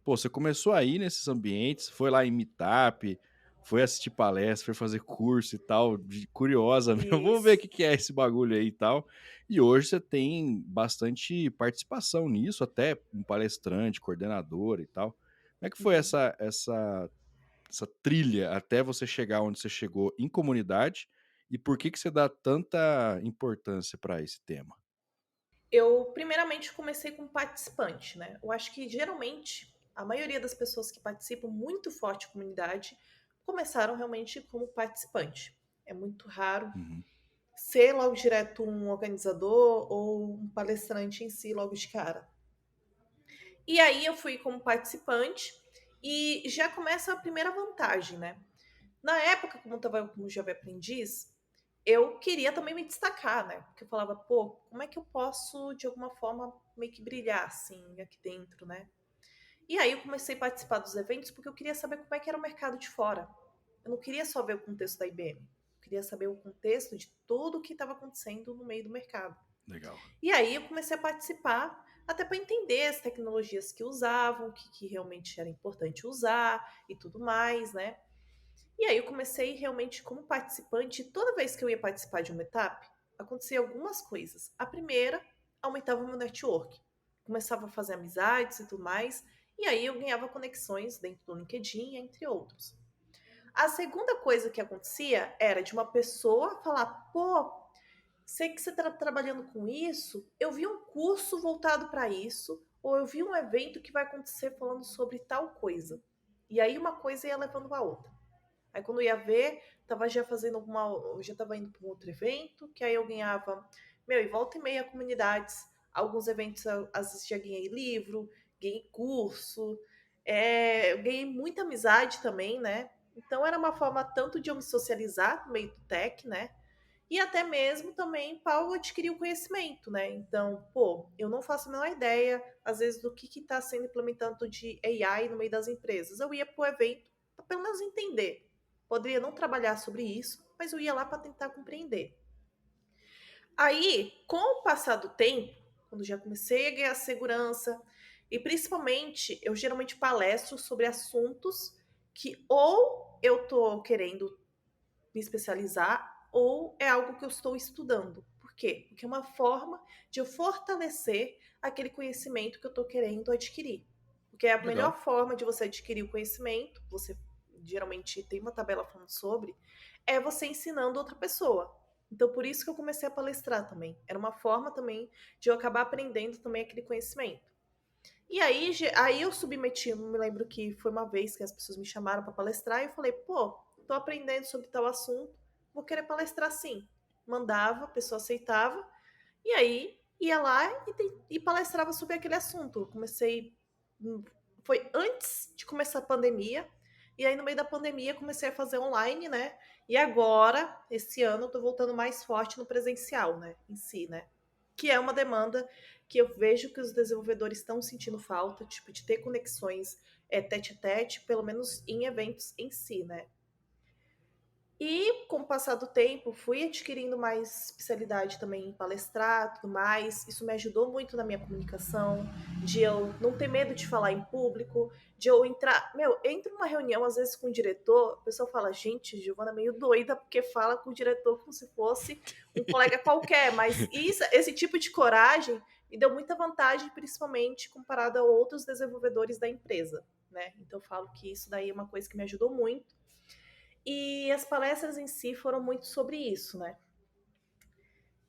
pô, você começou aí nesses ambientes, foi lá em meetup, foi assistir palestra, foi fazer curso e tal, curiosa mesmo, vamos ver o isso. que que é esse bagulho aí e tal. E hoje você tem bastante participação nisso, até um palestrante, coordenador e tal. Como é que foi Uhum. essa trilha até você chegar onde você chegou em comunidade e por que que você dá tanta importância para esse tema? Eu, primeiramente, comecei como participante, né? Eu acho que geralmente a maioria das pessoas que participam muito forte de comunidade começaram realmente como participante. É muito raro Uhum. ser logo direto um organizador ou um palestrante em si logo de cara. E aí eu fui como participante e já começa a primeira vantagem, né? Na época, como eu estava como jovem aprendiz, eu queria também me destacar, né? Porque eu falava, pô, como é que eu posso, de alguma forma, meio que brilhar, assim, aqui dentro, né? E aí eu comecei a participar dos eventos porque eu queria saber como é que era o mercado de fora. Eu não queria só ver o contexto da IBM. Eu queria saber o contexto de tudo o que estava acontecendo no meio do mercado. Legal. E aí eu comecei a participar até para entender as tecnologias que usavam, o que realmente era importante usar e tudo mais, né? E aí eu comecei realmente como participante, toda vez que eu ia participar de uma etapa, acontecia algumas coisas. A primeira, aumentava o meu network. Começava a fazer amizades e tudo mais, e aí eu ganhava conexões dentro do LinkedIn, entre outros. A segunda coisa que acontecia era de uma pessoa falar: pô, sei que você está trabalhando com isso, eu vi um curso voltado para isso, ou eu vi um evento que vai acontecer falando sobre tal coisa. E aí uma coisa ia levando a outra. Aí quando ia ver, tava já fazendo já tava indo para um outro evento, que aí eu ganhava, meu, e volta e meia comunidades, alguns eventos às vezes já ganhei livro, ganhei curso, eu ganhei muita amizade também, né? Então era uma forma tanto de eu me socializar no meio do tech, né? E até mesmo também para eu adquirir o conhecimento, né? Então, pô, eu não faço a menor ideia, às vezes, do que está sendo implementado de AI no meio das empresas. Eu ia para o evento para pelo menos entender. Poderia não trabalhar sobre isso, mas eu ia lá para tentar compreender. Aí, com o passar do tempo, quando já comecei a ganhar segurança, e principalmente, eu geralmente palestro sobre assuntos que ou eu tô querendo me especializar ou é algo que eu estou estudando. Por quê? Porque é uma forma de eu fortalecer aquele conhecimento que eu estou querendo adquirir. Porque é a Legal. melhor forma de você adquirir o conhecimento, você geralmente tem uma tabela falando sobre, é você ensinando outra pessoa. Então, por isso que eu comecei a palestrar também. Era uma forma também de eu acabar aprendendo também aquele conhecimento. E aí eu submeti, me lembro que foi uma vez que as pessoas me chamaram para palestrar e eu falei, pô, tô aprendendo sobre tal assunto, vou querer palestrar sim. Mandava, a pessoa aceitava, e aí ia lá e palestrava sobre aquele assunto. Eu comecei, foi antes de começar a pandemia, e aí no meio da pandemia comecei a fazer online, né? E agora, esse ano, eu tô voltando mais forte no presencial, né? Em si, né? Que é uma demanda que eu vejo que os desenvolvedores estão sentindo falta, tipo, de ter conexões tete a tete, pelo menos em eventos em si, né? E com o passar do tempo, fui adquirindo mais especialidade também em palestrar, tudo mais. Isso me ajudou muito na minha comunicação, de eu não ter medo de falar em público, de eu entrar. Meu, entro numa reunião, às vezes, com o diretor, a pessoa fala, gente, Giovana é meio doida, porque fala com o diretor como se fosse um colega qualquer. Mas esse tipo de coragem me deu muita vantagem, principalmente comparado a outros desenvolvedores da empresa, né? Então, eu falo que isso daí é uma coisa que me ajudou muito. E as palestras em si foram muito sobre isso, né?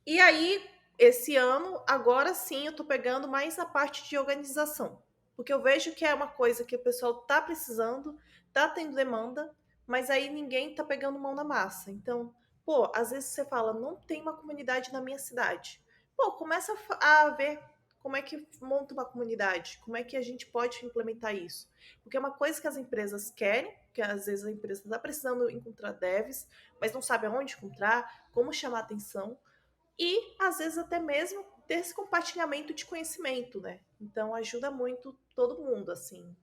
E aí, esse ano, agora sim, eu tô pegando mais a parte de organização. Porque eu vejo que é uma coisa que o pessoal tá precisando, tá tendo demanda, mas aí ninguém tá pegando mão na massa. Então, pô, às vezes você fala, não tem uma comunidade na minha cidade. Pô, começa a ver como é que monta uma comunidade, como é que a gente pode implementar isso. Porque é uma coisa que as empresas querem, que às vezes a empresa está precisando encontrar devs, mas não sabe aonde encontrar, como chamar atenção e às vezes até mesmo ter esse compartilhamento de conhecimento, né? Então ajuda muito todo mundo, assim.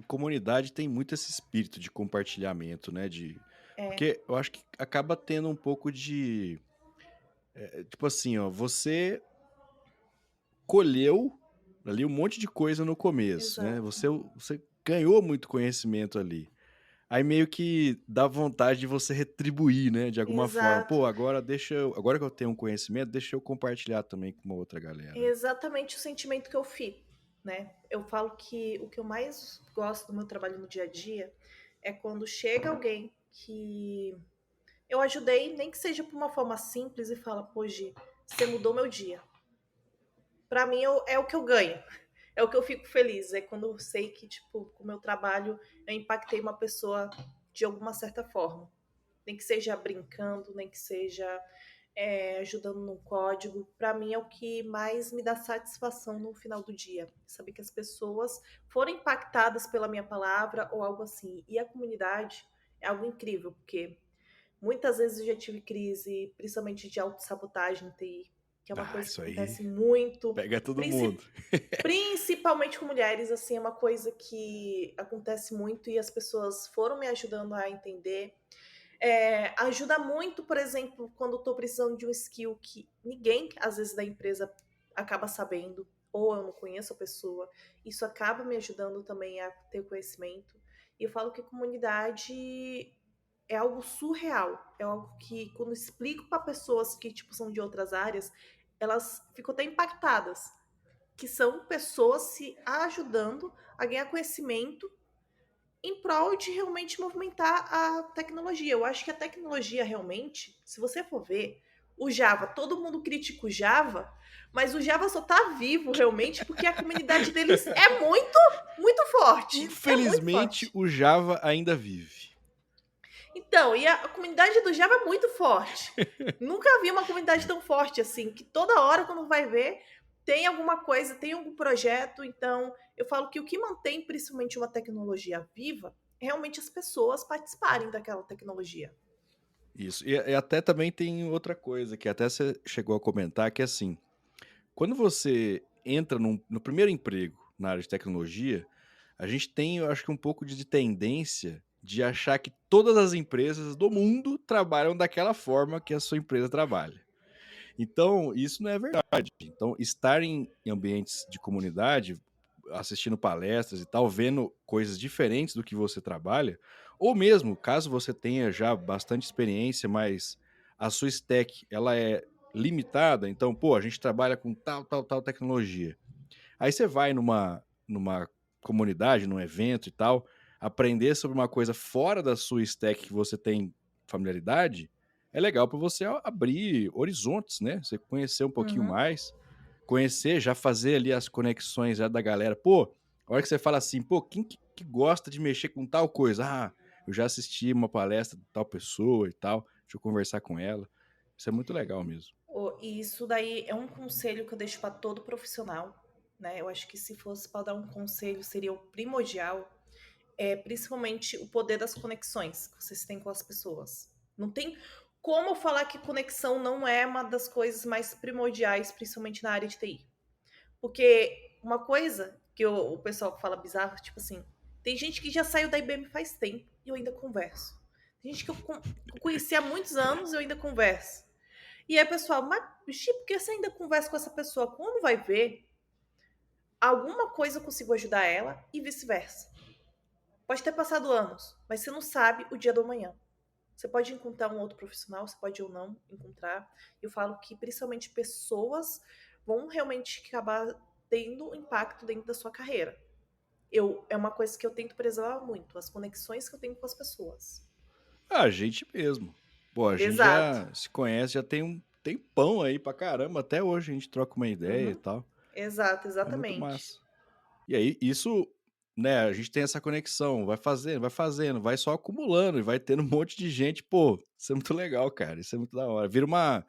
Comunidade tem muito esse espírito de compartilhamento, né? É, Porque eu acho que acaba tendo um pouco de. Tipo assim, ó, você colheu ali um monte de coisa no começo, né? exato. Você ganhou muito conhecimento ali. Aí meio que dá vontade de você retribuir, né? De alguma forma. Exato. Pô, agora que eu tenho um conhecimento, deixa eu compartilhar também com uma outra É galera. exatamente o sentimento que eu fico, né? Eu falo que o que eu mais gosto do meu trabalho no dia a dia é quando chega alguém que eu ajudei, nem que seja por uma forma simples, e fala, pô, Gi, você mudou meu dia. Pra mim é o que eu ganho. É o que eu fico feliz. É quando eu sei que, tipo, com o meu trabalho eu impactei uma pessoa de alguma certa forma. Nem que seja brincando, nem que seja ajudando no código. Pra mim é o que mais me dá satisfação no final do dia. Saber que as pessoas foram impactadas pela minha palavra ou algo assim. E a comunidade é algo incrível, porque muitas vezes eu já tive crise, principalmente de autossabotagem em TI, que é uma Ah, coisa que isso aí acontece muito, pega todo mundo. princi- principalmente com mulheres, assim, é uma coisa que acontece muito e as pessoas foram me ajudando a entender. Ajuda muito, por exemplo, quando estou precisando de um skill que ninguém, às vezes, da empresa acaba sabendo, ou eu não conheço a pessoa. Isso acaba me ajudando também a ter conhecimento. E eu falo que comunidade é algo surreal. É algo que, quando explico para pessoas que tipo, são de outras áreas, elas ficam até impactadas. Que são pessoas se ajudando a ganhar conhecimento em prol de realmente movimentar a tecnologia. Eu acho que a tecnologia realmente, se você for ver, o Java, todo mundo critica o Java, mas o Java só tá vivo realmente porque a comunidade deles é muito, muito forte. É muito Infelizmente, forte. o Java ainda vive. Então, e a comunidade do Java é muito forte. Nunca vi uma comunidade tão forte assim, que toda hora, quando vai ver, tem alguma coisa, tem algum projeto. Então, eu falo que o que mantém principalmente uma tecnologia viva é realmente as pessoas participarem daquela tecnologia. Isso. E até também tem outra coisa que até você chegou a comentar, que é assim, quando você entra no primeiro emprego na área de tecnologia, a gente tem, eu acho que um pouco de tendência de achar que todas as empresas do mundo trabalham daquela forma que a sua empresa trabalha. Então, isso não é verdade. Então, estar em ambientes de comunidade, assistindo palestras e tal, vendo coisas diferentes do que você trabalha, ou mesmo, caso você tenha já bastante experiência, mas a sua stack ela é limitada, então, pô, a gente trabalha com tal tecnologia. Aí você vai numa comunidade, num evento e tal, aprender sobre uma coisa fora da sua stack que você tem familiaridade, é legal para você abrir horizontes, né? Você conhecer um pouquinho Uhum. mais, conhecer, já fazer ali as conexões já da galera. Pô, a hora que você fala assim, pô, quem que gosta de mexer com tal coisa? Ah, eu já assisti uma palestra de tal pessoa e tal, deixa eu conversar com ela. Isso é muito legal mesmo. E isso daí é um conselho que eu deixo para todo profissional, né? Eu acho que se fosse para dar um conselho, seria o primordial, principalmente o poder das conexões que vocês têm com as pessoas. Não tem como falar que conexão não é uma das coisas mais primordiais, principalmente na área de TI. Porque uma coisa que o pessoal fala bizarro, tipo assim, tem gente que já saiu da IBM faz tempo e eu ainda converso. Tem gente que eu conheci há muitos anos e eu ainda converso. E aí, pessoal, mas Xi, por que você ainda conversa com essa pessoa? Quando vai ver, alguma coisa eu consigo ajudar ela e vice-versa. Pode ter passado anos, mas você não sabe o dia do amanhã. Você pode encontrar um outro profissional, você pode ou não encontrar. Eu falo que principalmente pessoas vão realmente acabar tendo impacto dentro da sua carreira. É uma coisa que eu tento preservar muito, as conexões que eu tenho com as pessoas. Ah, a gente mesmo. Pô, a gente Exato. já se conhece, já tem um tempão aí pra caramba. Até hoje a gente troca uma ideia e Uhum. tal. Exato, É muito exatamente. massa. E aí, isso, né, a gente tem essa conexão, vai fazendo, vai só acumulando e vai tendo um monte de gente. Pô, isso é muito legal, cara. Isso é muito da hora. Vira uma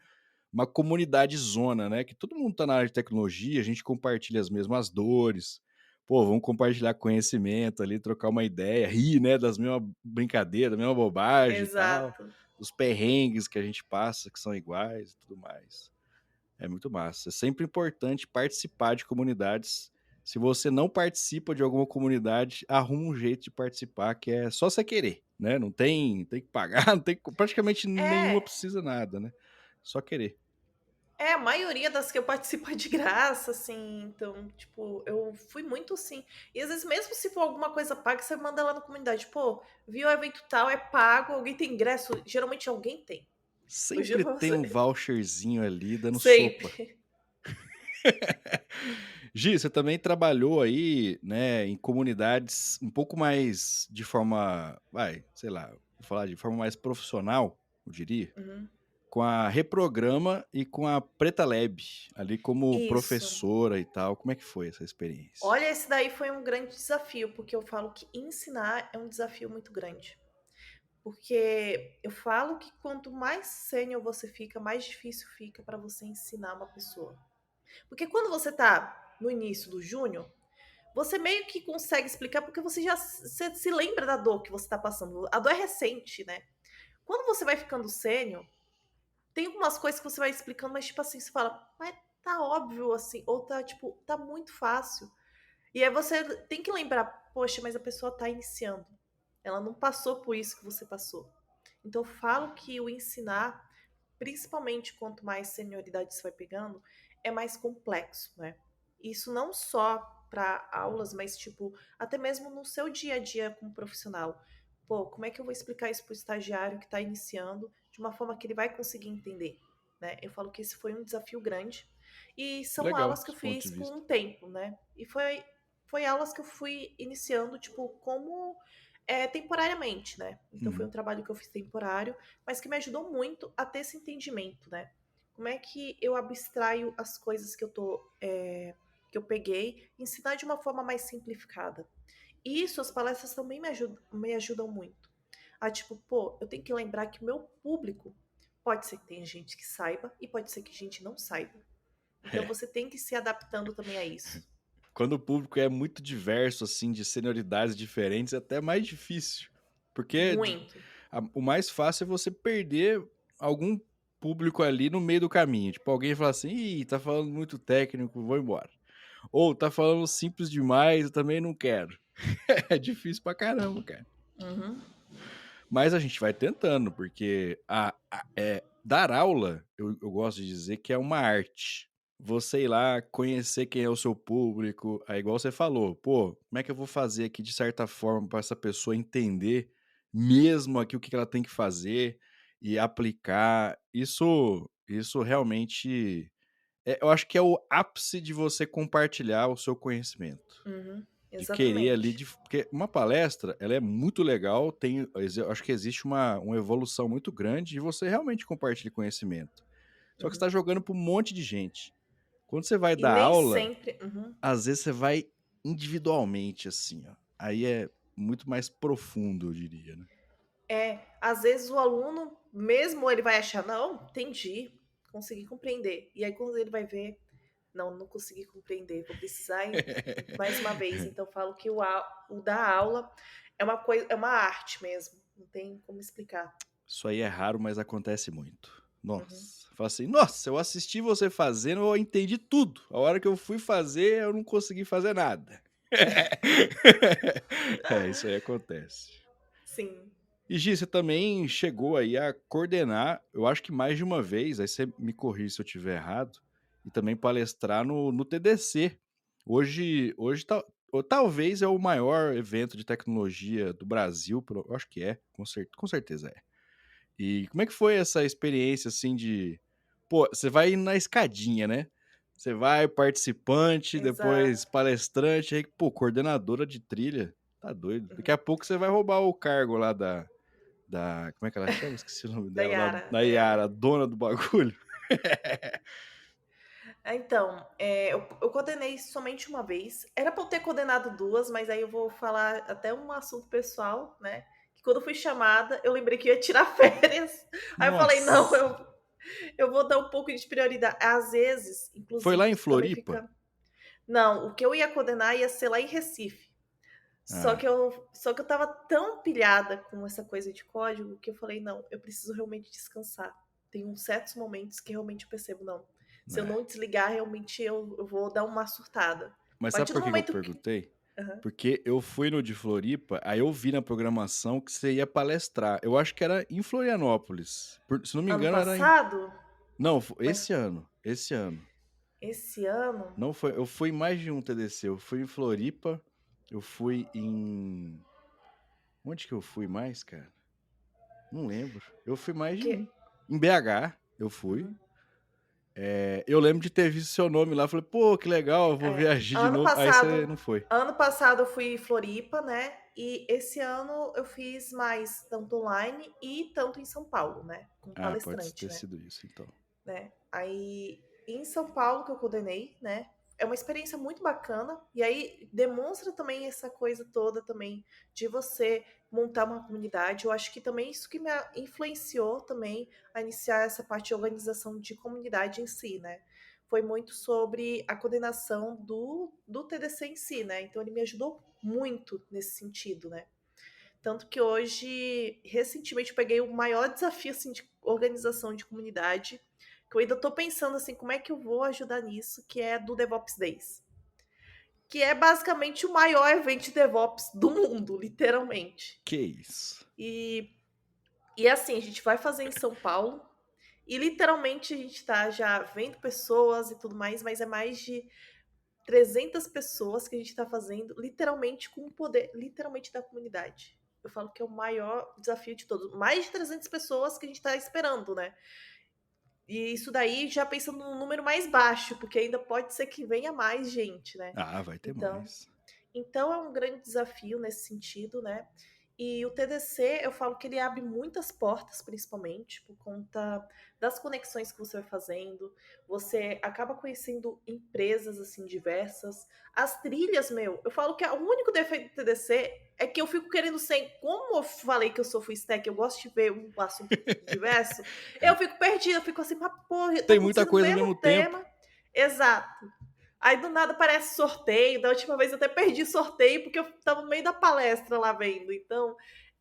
comunidade zona, né? Que todo mundo tá na área de tecnologia, a gente compartilha as mesmas dores. Pô, vamos compartilhar conhecimento ali, trocar uma ideia, rir, né, das mesmas brincadeiras, da mesma bobagem e tal, Exato. dos perrengues que a gente passa, que são iguais e tudo mais. É muito massa. É sempre importante participar de comunidades. Se você não participa de alguma comunidade, arruma um jeito de participar, que é só você querer, né? Não tem que pagar, não tem praticamente nenhuma É, precisa nada, né? Só querer. a maioria das que eu participo é de graça, assim, então, tipo, eu fui muito assim. E às vezes, mesmo se for alguma coisa paga, você manda lá na comunidade, pô, viu o evento tal, é pago, alguém tem ingresso? Geralmente alguém tem. Eu juro Sempre pra tem um você. voucherzinho ali dando sopa. Sempre. Gi, você também trabalhou aí, né, em comunidades um pouco mais de forma, vai, sei lá, vou falar de forma mais profissional, eu diria, Uhum. com a Reprograma e com a Preta Lab, ali como Isso. professora e tal. Como é que foi essa experiência? Olha, esse daí foi um grande desafio, porque eu falo que ensinar é um desafio muito grande. Porque eu falo que quanto mais sênior você fica, mais difícil fica para você ensinar uma pessoa. Porque quando você tá no início do júnior, você meio que consegue explicar porque você se lembra da dor que você tá passando. A dor é recente, né? Quando você vai ficando sênior, tem algumas coisas que você vai explicando, mas tipo assim, você fala, mas tá óbvio assim, ou tá tipo, tá muito fácil. E aí você tem que lembrar, poxa, mas a pessoa tá iniciando. Ela não passou por isso que você passou. Então eu falo que o ensinar, principalmente quanto mais senioridade você vai pegando, é mais complexo, né? Isso não só para aulas, mas tipo, até mesmo no seu dia a dia como profissional. Pô, como é que eu vou explicar isso para o estagiário que está iniciando de uma forma que ele vai conseguir entender, né? Eu falo que esse foi um desafio grande e são Legal, aulas que eu esse ponto fiz de com vista. um tempo, né? E foi aulas que eu fui iniciando, tipo, como temporariamente, né? Então foi um Uhum. trabalho que eu fiz temporário, mas que me ajudou muito a ter esse entendimento, né? Como é que eu abstraio as coisas que eu peguei, ensinar de uma forma mais simplificada. E isso, as palestras também me ajudam muito. Tipo, pô, eu tenho que lembrar que o meu público pode ser que tenha gente que saiba e pode ser que gente não saiba. Então É. você tem que se adaptando também a isso. Quando o público é muito diverso, assim, de senioridades diferentes, é até mais difícil. Porque Muito. o mais fácil é você perder algum público ali no meio do caminho. Tipo, alguém fala assim, ih, tá falando muito técnico, vou embora. Ou tá falando simples demais, eu também não quero. É difícil pra caramba, cara. Uhum, Mas a gente vai tentando, porque dar aula, eu gosto de dizer que é uma arte. Você ir lá, conhecer quem é o seu público, aí igual você falou, pô, como é que eu vou fazer aqui de certa forma para essa pessoa entender mesmo aqui o que ela tem que fazer e aplicar. Isso realmente, eu acho que é o ápice de você compartilhar o seu conhecimento. uhum, De querer ali, exatamente. porque uma palestra, ela é muito legal, eu acho que existe uma evolução muito grande e você realmente compartilha conhecimento. Só que você Uhum. está jogando para um monte de gente. Quando você vai E dar nem aula, sempre. Uhum. às vezes você vai individualmente, assim, ó. Aí é muito mais profundo, eu diria, né? Às vezes o aluno, mesmo ele vai achar, não, entendi, consegui compreender. E aí quando ele vai ver, não, não consegui compreender, vou precisar mais uma vez. Então eu falo que o dar aula é uma coisa, é uma arte mesmo, não tem como explicar. Isso aí é raro, mas acontece muito. Uhum. Nossa. Fala assim, nossa, eu assisti você fazendo, eu entendi tudo. A hora que eu fui fazer, eu não consegui fazer nada. É, isso aí acontece. Sim. E Gi, você também chegou aí a coordenar, eu acho que mais de uma vez, aí você me corrige se eu estiver errado, e também palestrar no TDC. Hoje ou talvez é o maior evento de tecnologia do Brasil, eu acho que é, com certeza é. E como é que foi essa experiência, assim, de... Pô, você vai indo na escadinha, né? Você vai participante, depois Exato. palestrante, aí, pô, coordenadora de trilha. Tá doido. Daqui Uhum. a pouco você vai roubar o cargo lá como é que ela chama? Esqueci o nome Da dela. Yara, Da da Yara, Yara. a dona do bagulho. Então, eu coordenei somente uma vez. Era para eu ter coordenado duas, mas aí eu vou falar até um assunto pessoal, né? Que quando eu fui chamada, eu lembrei que ia tirar férias. Aí eu falei, não, Nossa. eu vou dar um pouco de prioridade. Às vezes, Foi lá inclusive, em isso também Floripa? fica. Não, o que eu ia coordenar ia ser lá em Recife. Só Ah, que eu tava tão pilhada com essa coisa de código que eu falei, não, eu preciso realmente descansar. Tem uns certos momentos que realmente eu percebo, não. Se eu é. não desligar, realmente eu vou dar uma surtada. A Mas sabe partir do por que que eu momento que. perguntei? Aham. Porque eu fui no de Floripa, aí eu vi na programação que você ia palestrar. Eu acho que era em Florianópolis. Se não me Ano engano, era em. passado, Não, mas esse ano. Esse ano. esse ano, Não foi. Eu fui em mais de um TDC. Eu fui em Floripa. Eu fui em. Onde que eu fui mais, cara? Não lembro. Eu fui mais de que. um. Em BH, eu fui. Uhum. Eu lembro de ter visto seu nome lá. Falei, pô, que legal, eu vou ver a Gi de Ano novo. Aí você passado, não foi. ano passado eu fui em Floripa, né? E esse ano eu fiz mais tanto online e tanto em São Paulo, né? Como Ah, pode palestrante, ter né? sido isso, então. Né? Aí em São Paulo que eu coordenei, né? É uma experiência muito bacana e aí demonstra também essa coisa toda também de você montar uma comunidade. Eu acho que também isso que me influenciou também a iniciar essa parte de organização de comunidade em si, né? Foi muito sobre a coordenação do TDC em si, né? Então ele me ajudou muito nesse sentido, né? Tanto que hoje, recentemente, eu peguei o maior desafio assim, de organização de comunidade, que eu ainda estou pensando assim, como é que eu vou ajudar nisso, que é do DevOps Days. Que é basicamente o maior evento de DevOps do mundo, literalmente. Que isso? E, e assim, a gente vai fazer em São Paulo, e literalmente a gente está já vendo pessoas e tudo mais, mas é mais de 300 pessoas que a gente está fazendo, literalmente com o poder, literalmente da comunidade. Eu falo que é o maior desafio de todos. Mais de 300 pessoas que a gente está esperando, né? E isso daí já pensando num número mais baixo, porque ainda pode ser que venha mais gente, né? Ah, vai ter Então, mais. então é um grande desafio nesse sentido, né? E o TDC, eu falo que ele abre muitas portas, principalmente por conta das conexões que você vai fazendo. Você acaba conhecendo empresas assim diversas. As trilhas, meu, eu falo que o único defeito do TDC é que eu fico querendo ser, como eu falei que eu sou full stack, eu gosto de ver um assunto diverso, eu fico perdida, eu fico assim, mas porra, tá Tem muita acontecendo o coisa ao mesmo mesmo tempo. tema. Exato. Aí do nada aparece sorteio. Da última vez eu até perdi sorteio porque eu tava no meio da palestra lá vendo. Então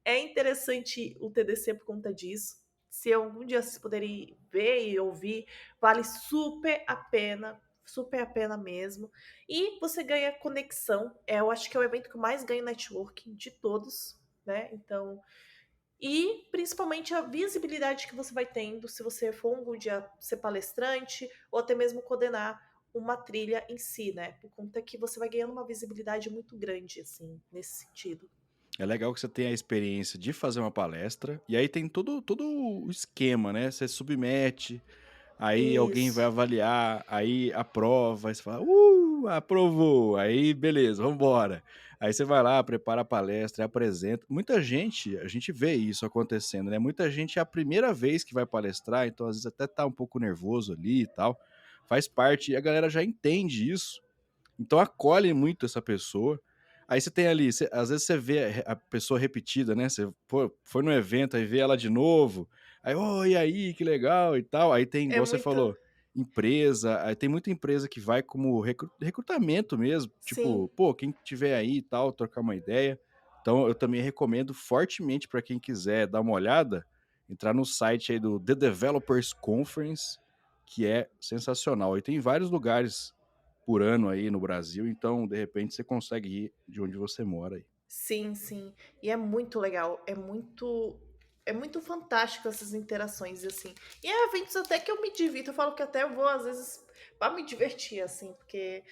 é interessante o TDC por conta disso. Se algum dia vocês puderem ver e ouvir, vale super a pena mesmo. E você ganha conexão. Eu acho que é o evento que eu mais ganho networking de todos, né? Então, e principalmente a visibilidade que você vai tendo se você for algum dia ser palestrante ou até mesmo coordenar uma trilha em si, né? Por conta que você vai ganhando uma visibilidade muito grande, assim, nesse sentido. É legal que você tem a experiência de fazer uma palestra, e aí tem todo o esquema, né? Você submete, aí alguém vai Isso. avaliar, aí aprova, aí você fala, aprovou, aí beleza, vambora. Aí você vai lá, prepara a palestra, apresenta. Muita gente, a gente vê isso acontecendo, né? Muita gente é a primeira vez que vai palestrar, então às vezes até tá um pouco nervoso ali e tal. Faz parte, e a galera já entende isso, então acolhe muito essa pessoa. Aí você tem ali, às vezes você vê a pessoa repetida, né? Você foi no evento, aí vê ela de novo. Aí, e aí, que legal e tal. Aí tem, É igual você muito. falou, empresa. Aí tem muita empresa que vai como recrutamento mesmo. Tipo, Sim. pô, quem tiver aí e tal, trocar uma ideia. Então eu também recomendo fortemente para quem quiser dar uma olhada, entrar no site aí do The Developers Conference, que é sensacional. E tem vários lugares por ano aí no Brasil, então de repente você consegue ir de onde você mora aí. Sim, sim. E é muito legal. É muito fantástico essas interações, assim. E é eventos até que eu me divirto. Eu falo que até eu vou, às vezes, para me divertir, assim, porque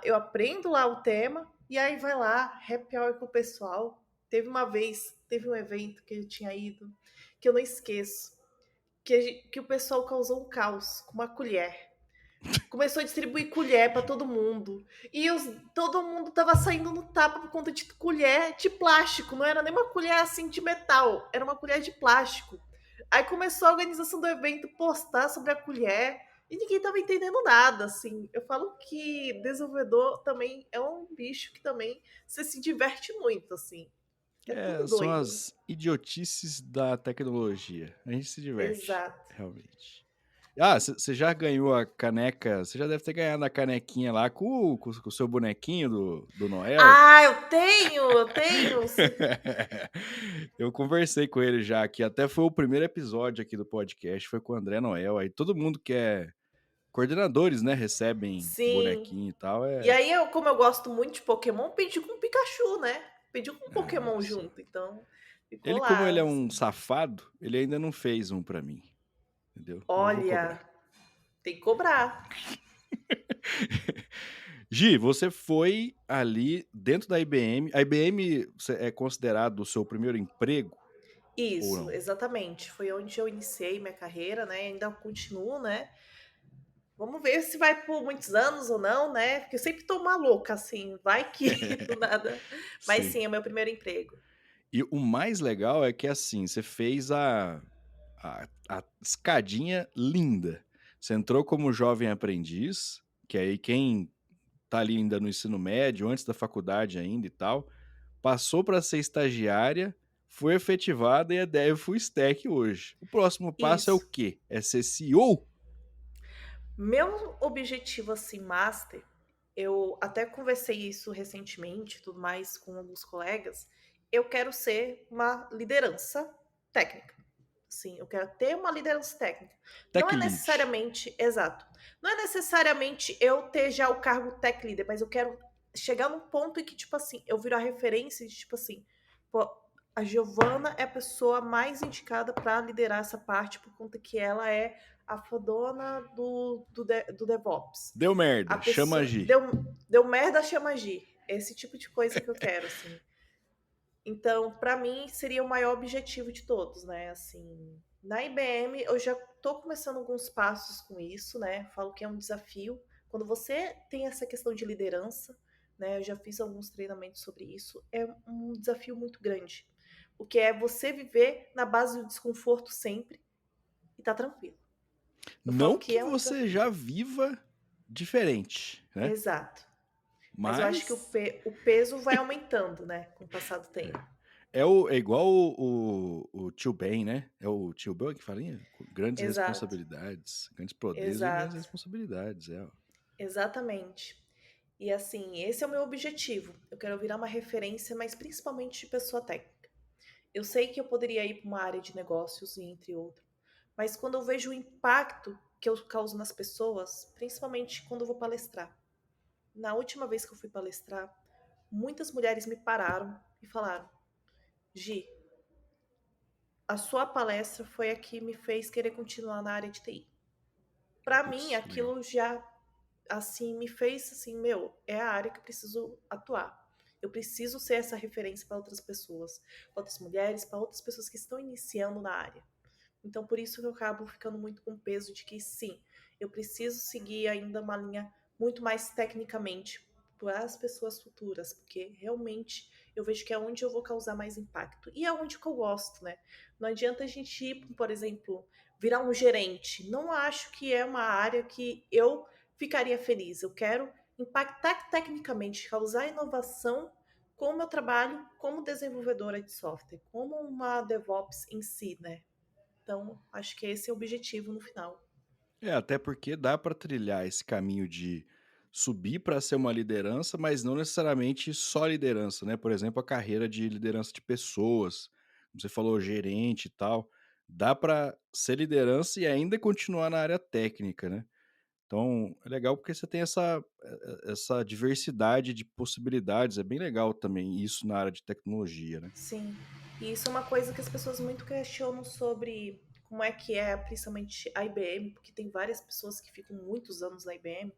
eu aprendo lá o tema e aí vai lá, happy hour com o pessoal. Teve um evento que eu tinha ido, que eu não esqueço, que o pessoal causou um caos com uma colher. Começou a distribuir colher para todo mundo. E todo mundo tava saindo no tapa por conta de colher de plástico. Não era nem uma colher assim de metal, era uma colher de plástico. Aí começou a organização do evento postar sobre a colher e ninguém tava entendendo nada, assim. Eu falo que desenvolvedor também é um bicho que também você se diverte muito, assim. É tudo É, são doido. as idiotices da tecnologia. A gente se diverte, Exato. realmente. Ah, você já ganhou a caneca, você já deve ter ganhado a canequinha lá com o seu bonequinho do Noel. Ah, eu tenho. Eu conversei com ele já aqui, até foi o primeiro episódio aqui do podcast, foi com o André Noel. Aí todo mundo que é coordenadores, né, recebem Sim. bonequinho e tal. E aí, como eu gosto muito de Pokémon, pedi com Pikachu, né? Pedi com Ah, Pokémon sim. junto, então ficou Ele, como ele lá. é um Assim. safado, ele ainda não fez um pra mim, entendeu? Mas eu vou Olha, cobrar. tem que cobrar. Gi, você foi ali dentro da IBM. A IBM é considerado o seu primeiro emprego ou Isso, não? exatamente. Foi onde eu iniciei minha carreira, né? Ainda continuo, né? Vamos ver se vai por muitos anos ou não, né? Porque eu sempre tô maluca, assim, vai que do nada. Mas Sim. sim, é o meu primeiro emprego. E o mais legal é que assim, você fez a escadinha linda. Você entrou como jovem aprendiz, que aí quem tá ali ainda no ensino médio, antes da faculdade ainda e tal, passou para ser estagiária, foi efetivada e é dev full stack hoje. O próximo passo é o Isso. quê? É ser CEO? Meu objetivo, assim, master, eu até conversei isso recentemente, tudo mais, com alguns colegas. Eu quero ser uma liderança técnica. Sim, eu quero ter uma liderança técnica. Não Tech é lead. necessariamente, exato. Não é necessariamente eu ter já o cargo tech leader, mas eu quero chegar num ponto em que, tipo assim, eu viro a referência de, tipo assim, pô, a Giovana é a pessoa mais indicada para liderar essa parte, por conta que ela é a fodona do DevOps. Deu A merda, chama a pessoa Gi. deu merda, chama a Gi. Esse tipo de coisa que eu quero, assim. Então, para mim, seria o maior objetivo de todos, né? Assim, na IBM, eu já estou começando alguns passos com isso, né? Falo que é um desafio. Quando você tem essa questão de liderança, né? Eu já fiz alguns treinamentos sobre isso. É um desafio muito grande. O que é você viver na base do desconforto sempre e tá tranquilo. Eu falo Não que que é um você desafio. já viva diferente, né, Exato. Mas eu acho que mas o peso vai aumentando, né, com o passar do tempo. é igual o Tio Ben, né, é o Tio Ben que fala: Grandes Exato, responsabilidades, grandes poderes e grandes exato, responsabilidades", exatamente. E assim, esse é o meu objetivo. Eu quero virar uma referência, mas principalmente de pessoa técnica. Eu sei que eu poderia ir para uma área de negócios e entre outros, mas quando eu vejo o impacto que eu causo nas pessoas, principalmente quando eu vou palestrar. Na última vez que eu fui palestrar, muitas mulheres me pararam e falaram: Gi, a sua palestra foi a que me fez querer continuar na área de TI. Para mim, Putz, legal. aquilo já assim me fez assim, meu, é a área que eu preciso atuar. Eu preciso ser essa referência para outras pessoas, para outras mulheres, para outras pessoas que estão iniciando na área. Então, por isso que eu acabo ficando muito com peso de que sim, eu preciso seguir ainda uma linha muito mais tecnicamente para as pessoas futuras, porque realmente eu vejo que é onde eu vou causar mais impacto. E é onde que eu gosto, né? Não adianta a gente ir, por exemplo, virar um gerente. Não acho que é uma área que eu ficaria feliz. Eu quero impactar tecnicamente, causar inovação com o meu trabalho como desenvolvedora de software, como uma DevOps em si, né? Então, acho que esse é o objetivo no final. Até porque dá para trilhar esse caminho de subir para ser uma liderança, mas não necessariamente só liderança, né, por exemplo, a carreira de liderança de pessoas, como você falou, gerente e tal, dá para ser liderança e ainda continuar na área técnica, né. Então, é legal porque você tem essa diversidade de possibilidades, é bem legal também isso na área de tecnologia, né. Sim. E isso é uma coisa que as pessoas muito questionam sobre como é que é, principalmente a IBM, porque tem várias pessoas que ficam muitos anos na IBM,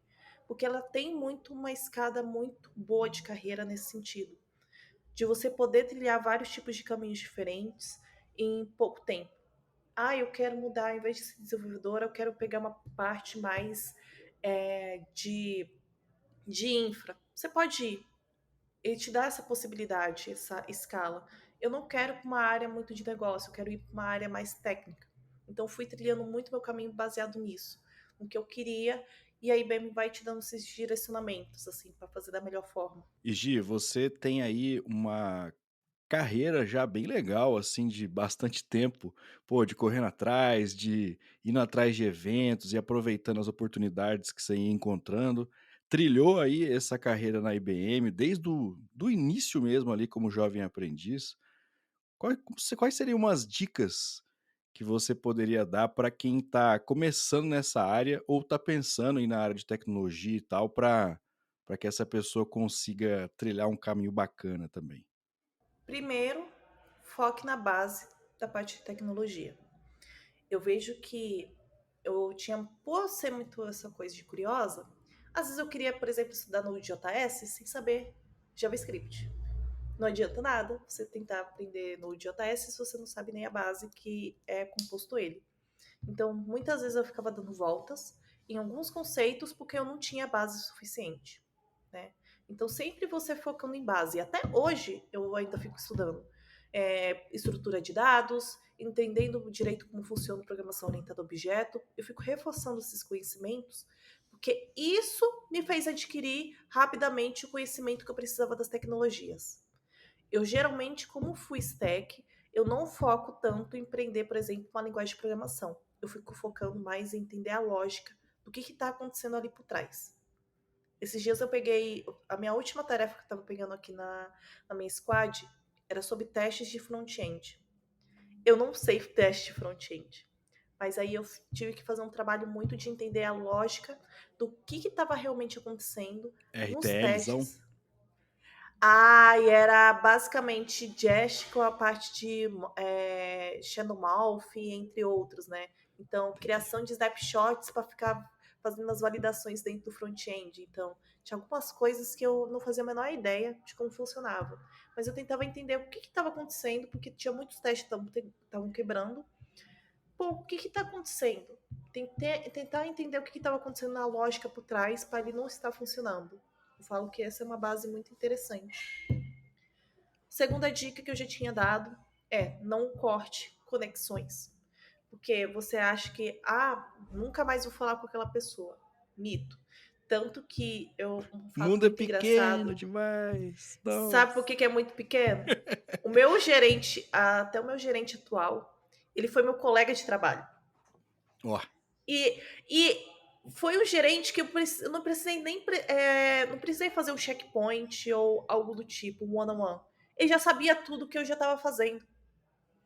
porque ela tem muito uma escada muito boa de carreira nesse sentido, de você poder trilhar vários tipos de caminhos diferentes em pouco tempo. Ah, eu quero mudar, ao invés de ser desenvolvedora, eu quero pegar uma parte mais de infra. Você pode ir. Ele te dá essa possibilidade, essa escala. Eu não quero para uma área muito de negócio, eu quero ir para uma área mais técnica. Então, fui trilhando muito meu caminho baseado nisso, no que eu queria, e a IBM vai te dando esses direcionamentos, assim, para fazer da melhor forma. E Gi, você tem aí uma carreira já bem legal, assim, de bastante tempo, pô, de correndo atrás, de indo atrás de eventos e aproveitando as oportunidades que você ia encontrando. Trilhou aí essa carreira na IBM desde do início mesmo ali como jovem aprendiz. Quais seriam umas dicas que você poderia dar para quem está começando nessa área ou está pensando em ir na área de tecnologia e tal, para que essa pessoa consiga trilhar um caminho bacana também? Primeiro, foque na base da parte de tecnologia. Eu vejo que eu tinha, por ser muito essa coisa de curiosa, às vezes eu queria, por exemplo, estudar no JS sem saber JavaScript. Não adianta nada você tentar aprender Node.js se você não sabe nem a base que é composto ele. Então, muitas vezes eu ficava dando voltas em alguns conceitos porque eu não tinha base suficiente, né? Então, sempre você focando em base. Até hoje eu ainda fico estudando estrutura de dados, entendendo direito como funciona a programação orientada a objeto. Eu fico reforçando esses conhecimentos porque isso me fez adquirir rapidamente o conhecimento que eu precisava das tecnologias. Eu geralmente, como full stack, eu não foco tanto em aprender, por exemplo, uma linguagem de programação. Eu fico focando mais em entender a lógica do que está acontecendo ali por trás. Esses dias eu peguei. A minha última tarefa que eu estava pegando aqui na minha squad era sobre testes de front-end. Eu não sei teste de front-end. Mas aí eu tive que fazer um trabalho muito de entender a lógica do que estava realmente acontecendo nos RTLzão? testes. Ah, e era basicamente Jest com a parte de Xenomorph, entre outros, né? Então, Entendi. criação de snapshots para ficar fazendo as validações dentro do front-end. Então, tinha algumas coisas que eu não fazia a menor ideia de como funcionava. Mas eu tentava entender o que estava acontecendo, porque tinha muitos testes que estavam quebrando. Pô, o que está acontecendo? Tentar entender o que estava acontecendo na lógica por trás para ele não estar funcionando. Eu falo que essa é uma base muito interessante. Segunda dica que eu já tinha dado é não corte conexões. Porque você acha que, nunca mais vou falar com aquela pessoa. Mito. Tanto que um O fato mundo é muito pequeno engraçado. demais. Sabe Nossa. por que é muito pequeno? O meu gerente, até o meu gerente atual, ele foi meu colega de trabalho. Ó, E foi um gerente que eu não precisei nem não precisei fazer um checkpoint ou algo do tipo, um one-on-one. Ele já sabia tudo que eu já estava fazendo.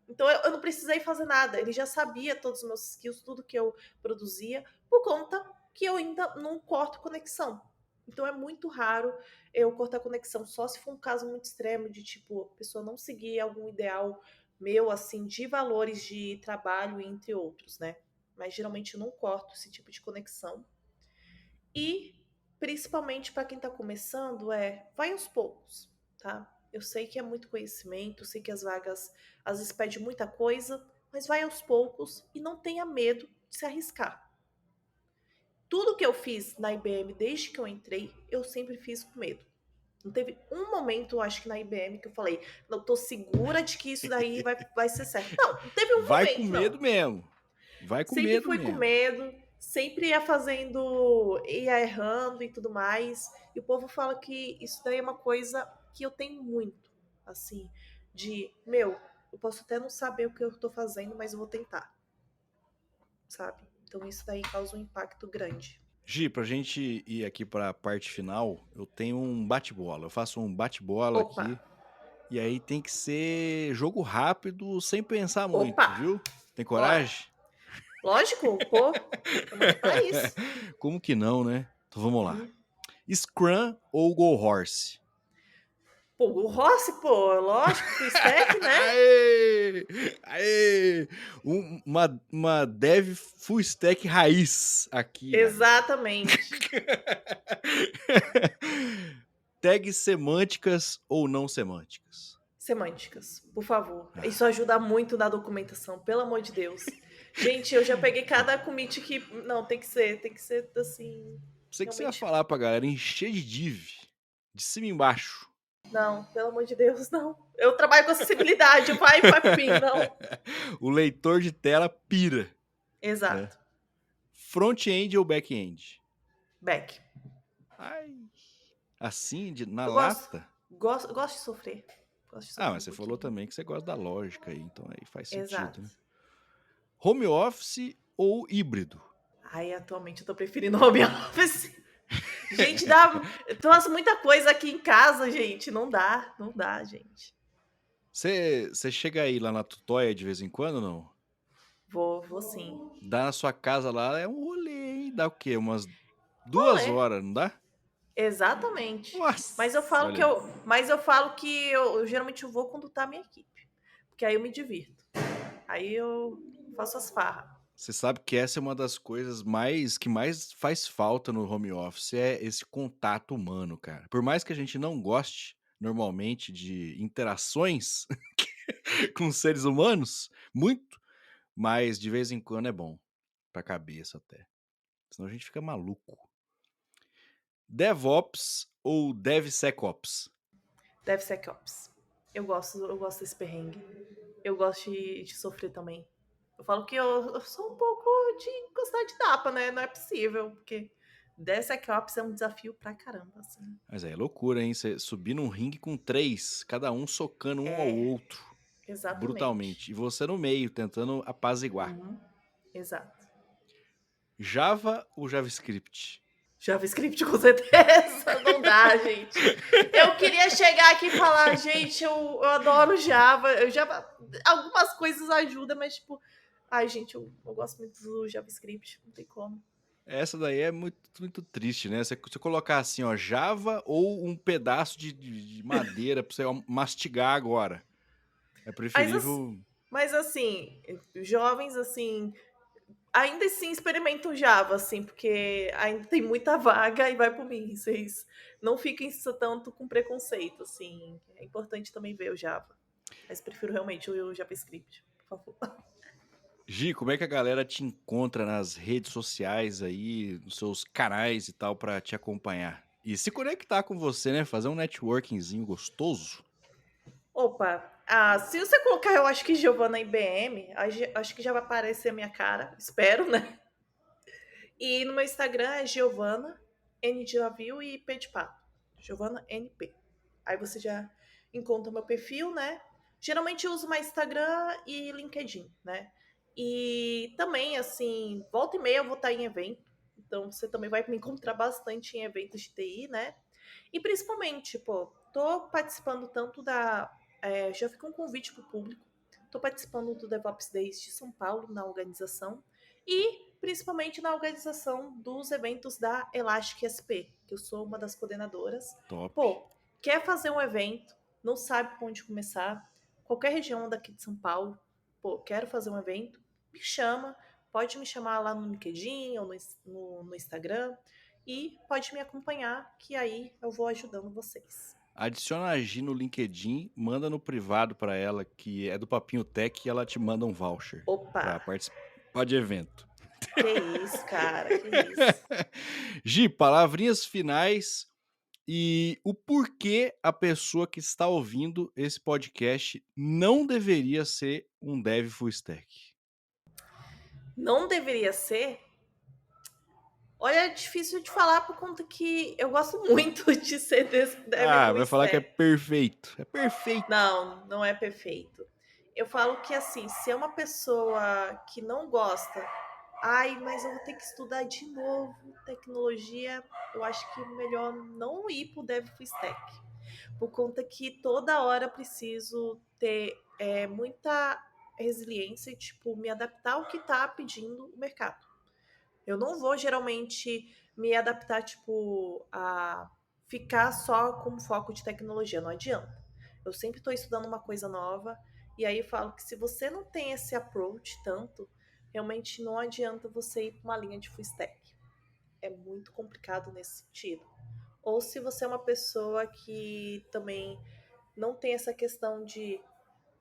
Então eu não precisei fazer nada. Ele já sabia todos os meus skills, tudo que eu produzia, por conta que eu ainda não corto conexão. Então é muito raro eu cortar conexão, só se for um caso muito extremo de tipo, a pessoa não seguir algum ideal meu, assim, de valores de trabalho, entre outros, né? Mas geralmente eu não corto esse tipo de conexão. E principalmente para quem está começando, vai aos poucos, tá? Eu sei que é muito conhecimento, sei que as vagas às vezes pedem muita coisa, mas vai aos poucos e não tenha medo de se arriscar. Tudo que eu fiz na IBM desde que eu entrei, eu sempre fiz com medo. Não teve um momento, acho que na IBM, que eu falei, não tô segura de que isso daí vai ser certo. Não teve um vai com momento, medo não. mesmo. Vai com Sempre medo fui com mesmo. medo, sempre ia errando e tudo mais. E o povo fala que isso daí é uma coisa que eu tenho muito, assim, eu posso até não saber o que eu tô fazendo, mas eu vou tentar, sabe? Então isso daí causa um impacto grande. Gi, pra gente ir aqui pra parte final, eu tenho um bate-bola. Eu faço um bate-bola Opa, aqui. E aí tem que ser jogo rápido, sem pensar opa, muito, viu? Tem bora. coragem? Lógico, pô, estamos aqui pra isso. Como que não, né? Então vamos lá. Scrum ou Go Horse? Pô, o Rossi, pô, lógico, full stack, né? Aê! Aê! Uma dev full stack raiz aqui, galera. Exatamente. Tags semânticas ou não semânticas? Semânticas, por favor. Isso Ah, ajuda muito na documentação, pelo amor de Deus. Gente, eu já peguei cada commit que. Não, tem que ser assim. sei que você ia Realmente. falar pra galera encher de div, de cima e embaixo. Não, pelo amor de Deus, não. Eu trabalho com acessibilidade, vai por mim, não. O leitor de tela pira, né? Exato. Front-end ou back-end? Back. Ai, assim, na Eu gosto, lata? gosto de sofrer. Gosto de Ah, sofrer mas um você falou pouquinho. também que você gosta da lógica aí, então aí faz sentido, Exato. né? Home office ou híbrido? Ai, atualmente eu tô preferindo home office. Gente, eu faço muita coisa aqui em casa, gente. Não dá, gente. Você chega aí lá na Tutóia de vez em quando ou não? Vou sim. Dá na sua casa lá é um rolê, hein? Dá o quê? Umas 2 Rolê. horas, não dá? Exatamente. Nossa, olha aí. Mas eu falo que eu geralmente vou quando tá a minha equipe. Porque aí eu me divirto. Aí eu faço as farras. Você sabe que essa é uma das coisas que mais faz falta no home office, é esse contato humano, cara. Por mais que a gente não goste, normalmente, de interações com seres humanos, muito, mas de vez em quando é bom. Pra cabeça até. Senão a gente fica maluco. DevOps ou DevSecOps? DevSecOps. Eu gosto desse perrengue. Eu gosto de sofrer também. Eu falo que eu sou um pouco de gostar de tapa, né? Não é possível, porque DevSecOps é um desafio pra caramba, assim. Mas é loucura, hein? Você subir num ringue com 3, cada um socando um ao É, outro, exatamente. brutalmente. E você no meio, tentando apaziguar. Uhum, exato. Java ou JavaScript? JavaScript com certeza, não dá, gente. Eu queria chegar aqui e falar, gente, eu adoro Java. Algumas coisas ajudam, mas tipo, ai, gente, eu gosto muito do JavaScript, não tem como. Essa daí é muito, muito triste, né? Você colocar assim, ó, Java ou um pedaço de madeira pra você mastigar agora. É Mas, preferível. mas assim, jovens assim, ainda assim experimentam Java, assim, porque ainda tem muita vaga e vai por mim. Vocês não fiquem tanto com preconceito, assim. É importante também ver o Java. Mas prefiro realmente o JavaScript, por favor. Gi, como é que a galera te encontra nas redes sociais aí, nos seus canais e tal, pra te acompanhar? E se conectar com você, né? Fazer um networkingzinho gostoso. Opa, se você colocar, eu acho que Giovana IBM, acho que já vai aparecer a minha cara, espero, né? E no meu Instagram é Giovana, N de navio e P de pato. Giovana NP. Aí você já encontra o meu perfil, né? Geralmente eu uso mais Instagram e LinkedIn, né? E também, assim, volta e meia eu vou estar em evento. Então você também vai me encontrar bastante em eventos de TI, né? E principalmente, pô, tô participando tanto já fica um convite pro público. Tô participando do DevOps Days de São Paulo na organização. E principalmente na organização dos eventos da Elastic SP, que eu sou uma das coordenadoras. Top. Pô, quer fazer um evento, não sabe por onde começar, qualquer região daqui de São Paulo, pô, quero fazer um evento, me chama, pode me chamar lá no LinkedIn ou no Instagram e pode me acompanhar, que aí eu vou ajudando vocês. Adiciona a Gi no LinkedIn, manda no privado pra ela, que é do Papinho Tech, e ela te manda um voucher Opa, pra participar de evento. que isso, cara, que isso. Gi, palavrinhas finais e o porquê a pessoa que está ouvindo esse podcast não deveria ser um dev full stack. Não deveria ser. Olha, é difícil de falar por conta que eu gosto muito de ser dev Ah, full vai falar que é stack. perfeito. É perfeito. Não, não é perfeito. Eu falo que assim, se é uma pessoa que não gosta, ai, mas eu vou ter que estudar de novo tecnologia, eu acho que melhor não ir pro Dev Full Stack. Por conta que toda hora eu preciso ter muita resiliência e, tipo, me adaptar ao que tá pedindo o mercado. Eu não vou geralmente me adaptar, tipo, a ficar só com foco de tecnologia, não adianta. Eu sempre estou estudando uma coisa nova, e aí eu falo que se você não tem esse approach tanto, realmente não adianta você ir para uma linha de full stack. É muito complicado nesse sentido. Ou se você é uma pessoa que também não tem essa questão de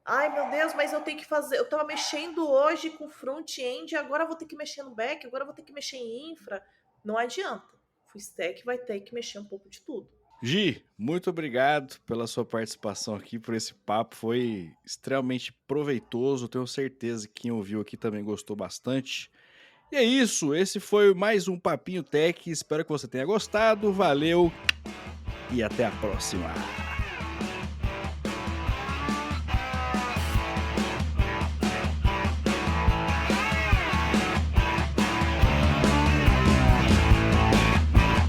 ai, meu Deus, mas eu tenho que fazer. Eu tava mexendo hoje com front-end, agora eu vou ter que mexer no back, agora eu vou ter que mexer em infra. Não adianta. Full stack vai ter que mexer um pouco de tudo. Gi, muito obrigado pela sua participação aqui, por esse papo. Foi extremamente proveitoso. Tenho certeza que quem ouviu aqui também gostou bastante. E é isso. Esse foi mais um Papinho Tech. Espero que você tenha gostado. Valeu e até a próxima.